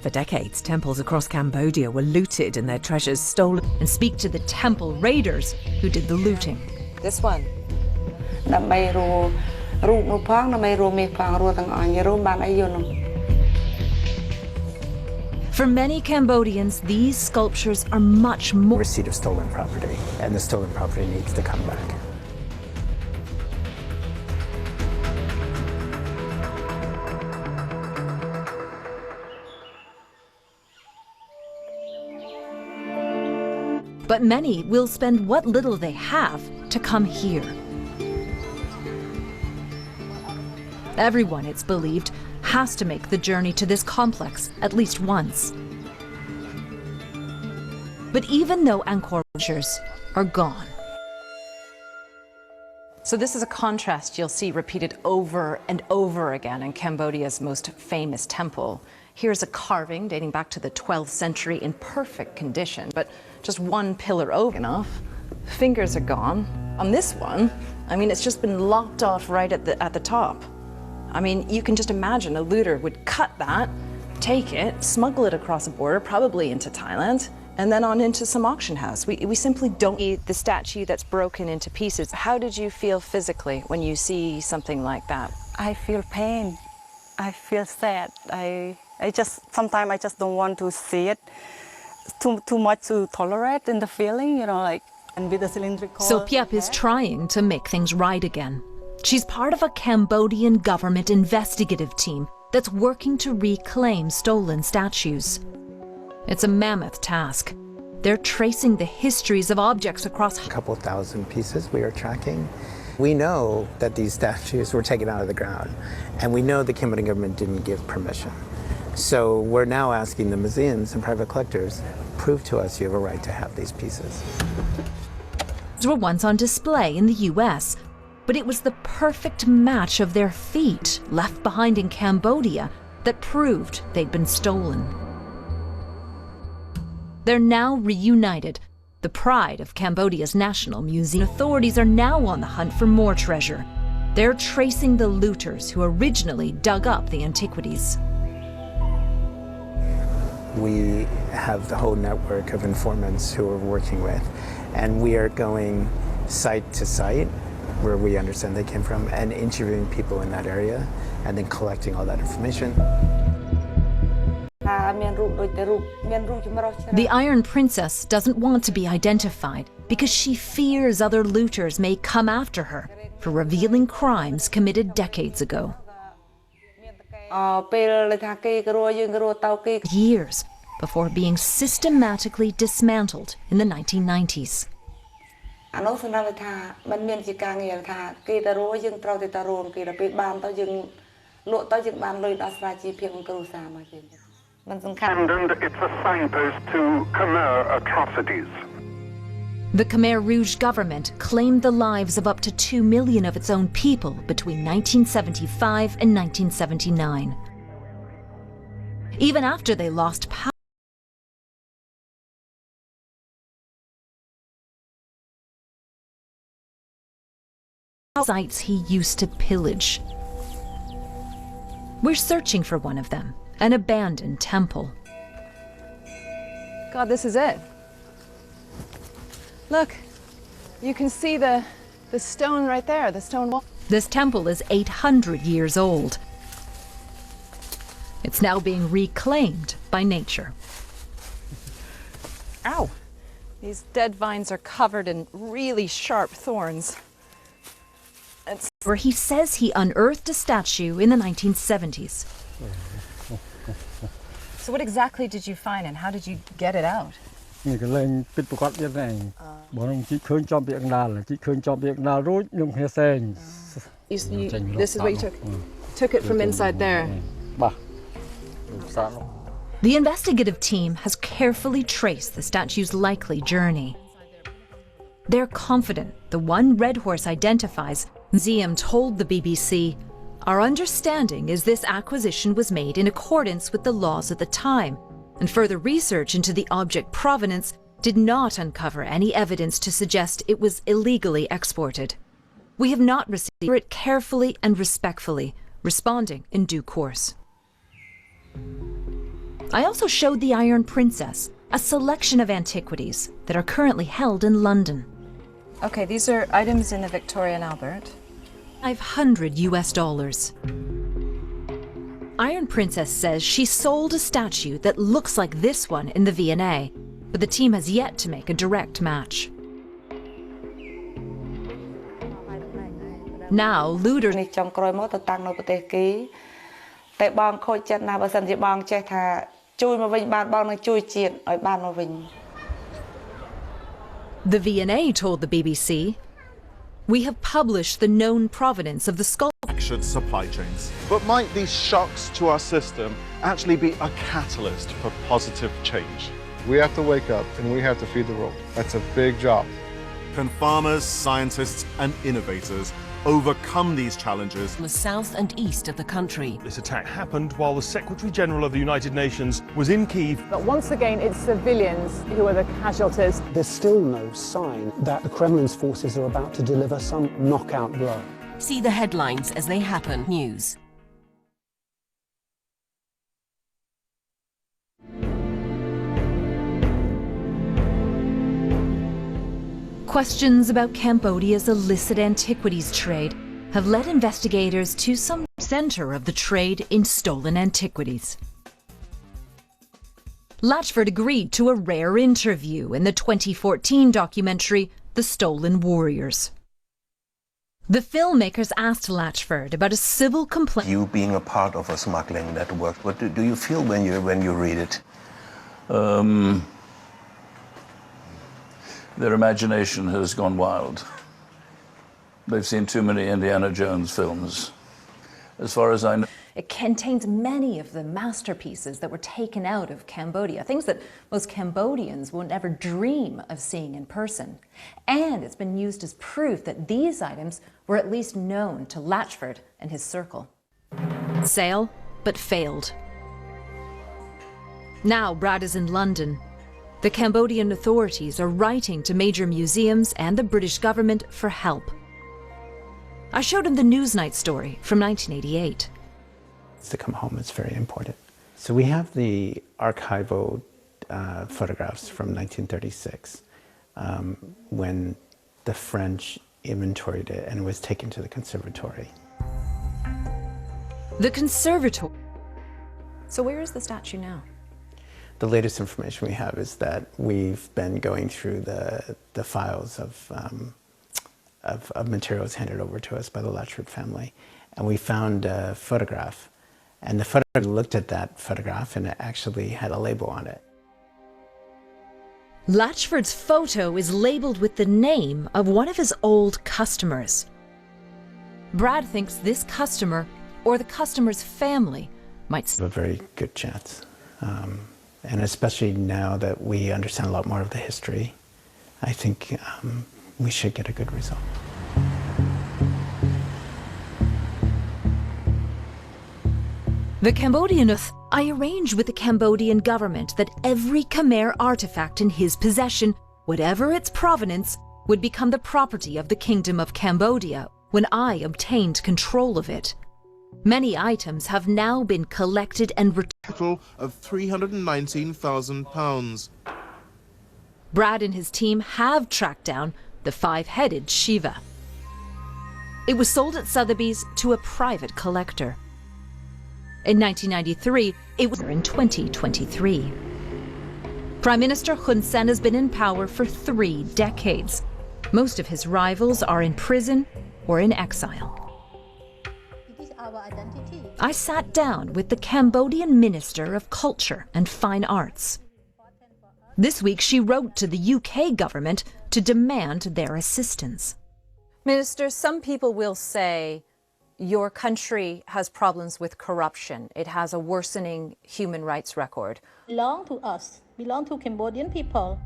For decades, temples across Cambodia were looted and their treasures stolen. And speak to the temple raiders who did the looting. This one. For many Cambodians, these sculptures are much more receipt of stolen property, and the stolen property needs to come back. But many will spend what little they have to come here. Everyone, it's believed, has to make the journey to this complex at least once. But even though Angkor treasures are gone. So this is a contrast you'll see repeated over and over again in Cambodia's most famous temple. Here's a carving dating back to the 12th century in perfect condition, but just one pillar over enough. Fingers are gone. On this one, I mean, it's just been lopped off right at the top. I mean, you can just imagine a looter would cut that, take it, smuggle it across a border, probably into Thailand, and then on into some auction house. We simply don't eat the statue that's broken into pieces. How did you feel physically when you see something like that? I feel pain. I feel sad. I just, sometimes I just don't want to see it. Too much to tolerate in the feeling, you know, like, and with the cylindrical. So Piep is trying to make things right again. She's part of a Cambodian government investigative team that's working to reclaim stolen statues. It's a mammoth task. They're tracing the histories of objects across a couple thousand pieces we are tracking. We know that these statues were taken out of the ground, and we know the Cambodian government didn't give permission. So we're now asking the museums and private collectors, prove to us you have a right to have these pieces. These were once on display in the US, but it was the perfect match of their feet left behind in Cambodia that proved they'd been stolen. They're now reunited, the pride of Cambodia's National Museum. Authorities are now on the hunt for more treasure. They're tracing the looters who originally dug up the antiquities. We have the whole network of informants who we're working with, and we are going site to site where we understand they came from and interviewing people in that area and then collecting all that information. The Iron Princess doesn't want to be identified because she fears other looters may come after her for revealing crimes committed decades ago. Years before being systematically dismantled in the 1990s. And it's a signpost to Khmer atrocities. The Khmer Rouge government claimed the lives of up to 2 million of its own people between 1975 and 1979. Even after they lost power, sites he used to pillage. We're searching for one of them, an abandoned temple. God, this is it. Look, you can see the stone right there, the stone wall. This temple is 800 years old. It's now being reclaimed by nature. Ow! These dead vines are covered in really sharp thorns. It's where he says he unearthed a statue in the 1970s. So what exactly did you find and how did you get it out? This is what you took it from inside there. The investigative team has carefully traced the statue's likely journey. They're confident the one Red Horse identifies. Museum told the BBC, "Our understanding is this acquisition was made in accordance with the laws at the time, and further research into the object provenance did not uncover any evidence to suggest it was illegally exported. We have not received it carefully and respectfully, responding in due course." I also showed the Iron Princess, a selection of antiquities that are currently held in London. Okay, these are items in the Victoria and Albert. $500 US. Iron Princess says she sold a statue that looks like this one in the V&A, but the team has yet to make a direct match. Now, looters The V&A told the BBC, "We have published the known provenance of the skull." Supply chains. But might these shocks to our system actually be a catalyst for positive change? We have to wake up and we have to feed the world. That's a big job. Can farmers, scientists and innovators overcome these challenges? In the south and east of the country. This attack happened while the Secretary-General of the United Nations was in Kyiv. But once again, it's civilians who are the casualties. There's still no sign that the Kremlin's forces are about to deliver some knockout blow. See the headlines as they happen. News. Questions about Cambodia's illicit antiquities trade have led investigators to some center of the trade in stolen antiquities. Latchford agreed to a rare interview in the 2014 documentary The Stolen Warriors. The filmmakers asked Latchford about a civil complaint. You being a part of a smuggling network, what do you feel when you read it? Their imagination has gone wild. They've seen too many Indiana Jones films. As far as I know. It contains many of the masterpieces that were taken out of Cambodia, things that most Cambodians would never dream of seeing in person. And it's been used as proof that these items were at least known to Latchford and his circle. Sale, but failed. Now Brad is in London. The Cambodian authorities are writing to major museums and the British government for help. I showed him the Newsnight story from 1988. To come home is very important. So we have the archival photographs from 1936 when the French inventoried it and it was taken to the conservatory. The conservatory. So where is the statue now? The latest information we have is that we've been going through the files of materials handed over to us by the Latchford family, and we found a photograph, and the photographer looked at that photograph and it actually had a label on it. Latchford's photo is labeled with the name of one of his old customers. Brad thinks this customer, or the customer's family, might have a very good chance. And especially now that we understand a lot more of the history, I think we should get a good result. The Cambodian I arranged with the Cambodian government that every Khmer artifact in his possession, whatever its provenance, would become the property of the Kingdom of Cambodia when I obtained control of it. Many items have now been collected and returned. Total of £319,000. Brad and his team have tracked down the five-headed Shiva. It was sold at Sotheby's to a private collector. In 1993, it was in 2023. Prime Minister Hun Sen has been in power for 3 decades. Most of his rivals are in prison or in exile. I sat down with the Cambodian Minister of Culture and Fine Arts. This week she wrote to the UK government to demand their assistance. Minister, some people will say your country has problems with corruption. It has a worsening human rights record. Belong to us, belong to Cambodian people.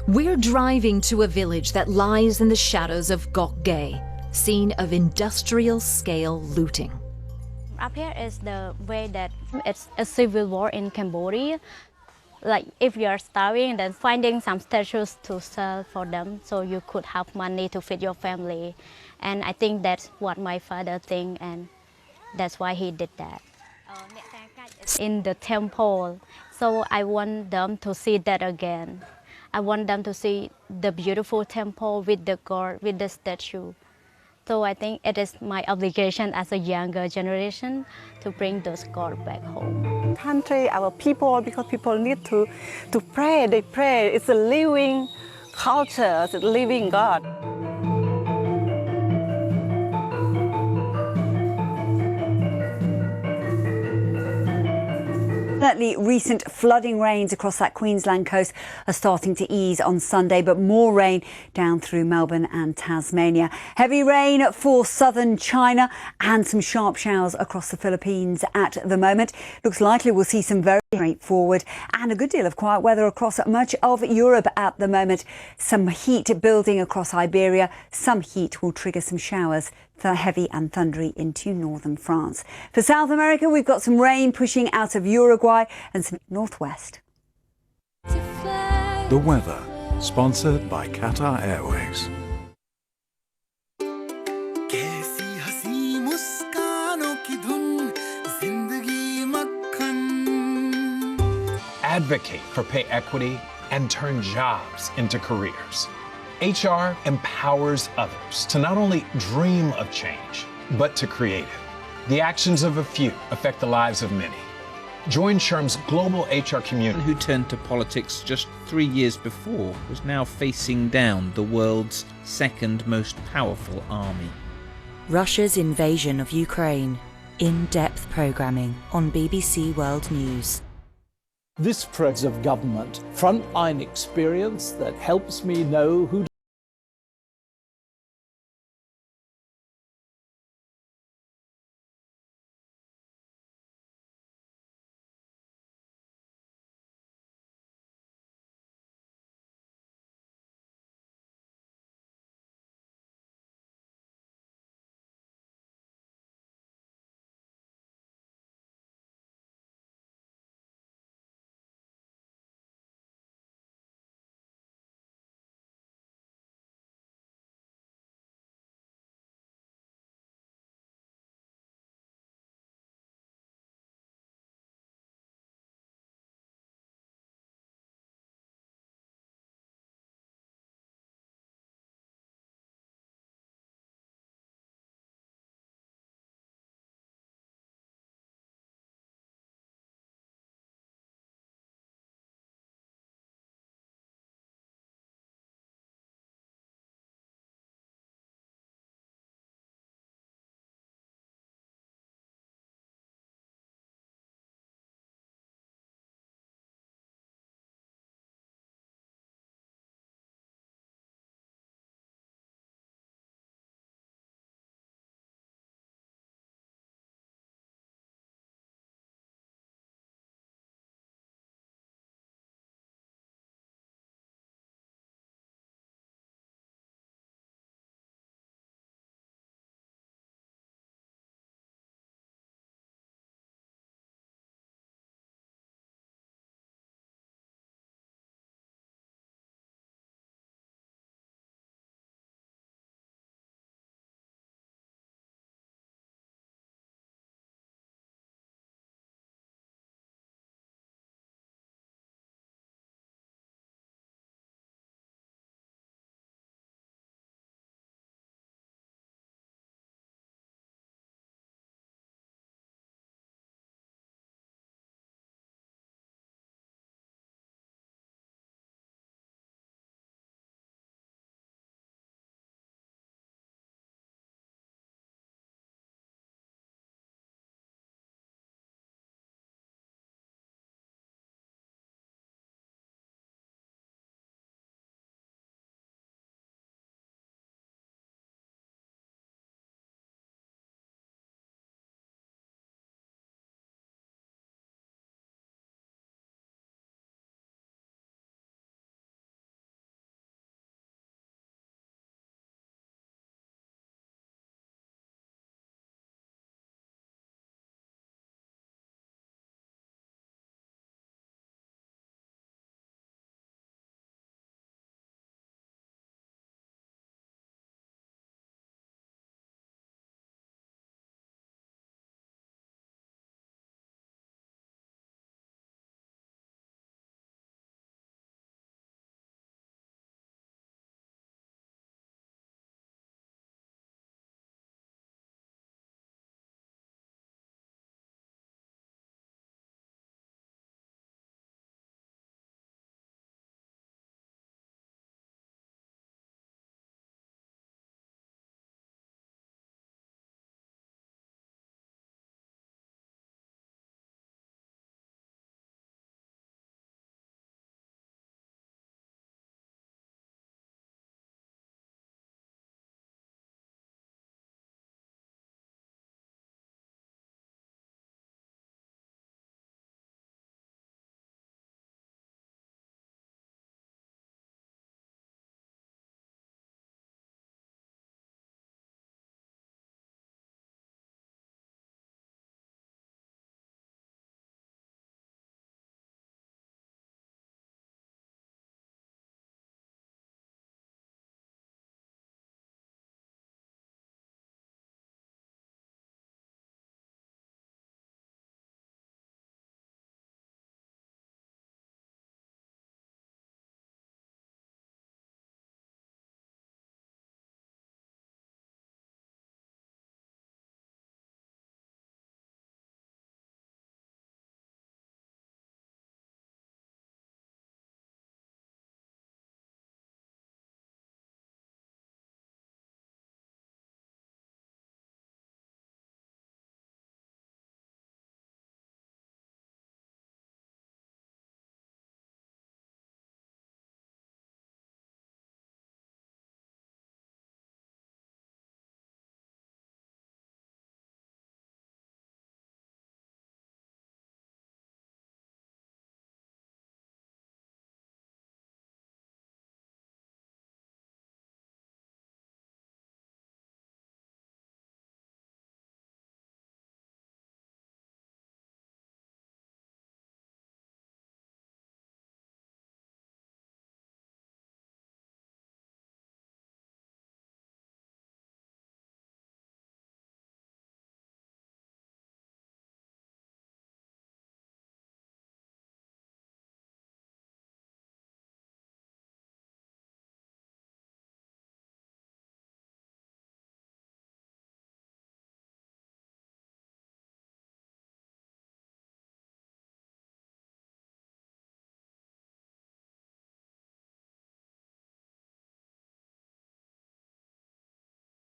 We're driving to a village that lies in the shadows of Gok Gay, scene of industrial-scale looting. Up here is the way that it's a civil war in Cambodia. Like if you are starving, then finding some statues to sell for them so you could have money to feed your family. And I think that's what my father thinks, and that's why he did that. In the temple, so I want them to see that again. I want them to see the beautiful temple with the God, with the statue. So I think it is my obligation as a younger generation to bring those gods back home. Country, our people, because people need to pray. They pray. It's a living culture. It's a living God. Certainly recent flooding rains across that Queensland coast are starting to ease on Sunday, but more rain down through Melbourne and Tasmania. Heavy rain for southern China and some sharp showers across the Philippines at the moment. Looks likely we'll see some very straightforward and a good deal of quiet weather across much of Europe at the moment. Some heat building across Iberia. Some heat will trigger some showers, heavy and thundery into northern France. For South America, we've got some rain pushing out of Uruguay and some northwest. The weather, sponsored by Qatar Airways. Advocate for pay equity and turn jobs into careers. HR empowers others to not only dream of change, but to create it. The actions of a few affect the lives of many. Join SHRM's global HR community. Who turned to politics just 3 years before was now facing down the world's second most powerful army. Russia's invasion of Ukraine. In-depth programming on BBC World News. This press of government, frontline experience that helps me know who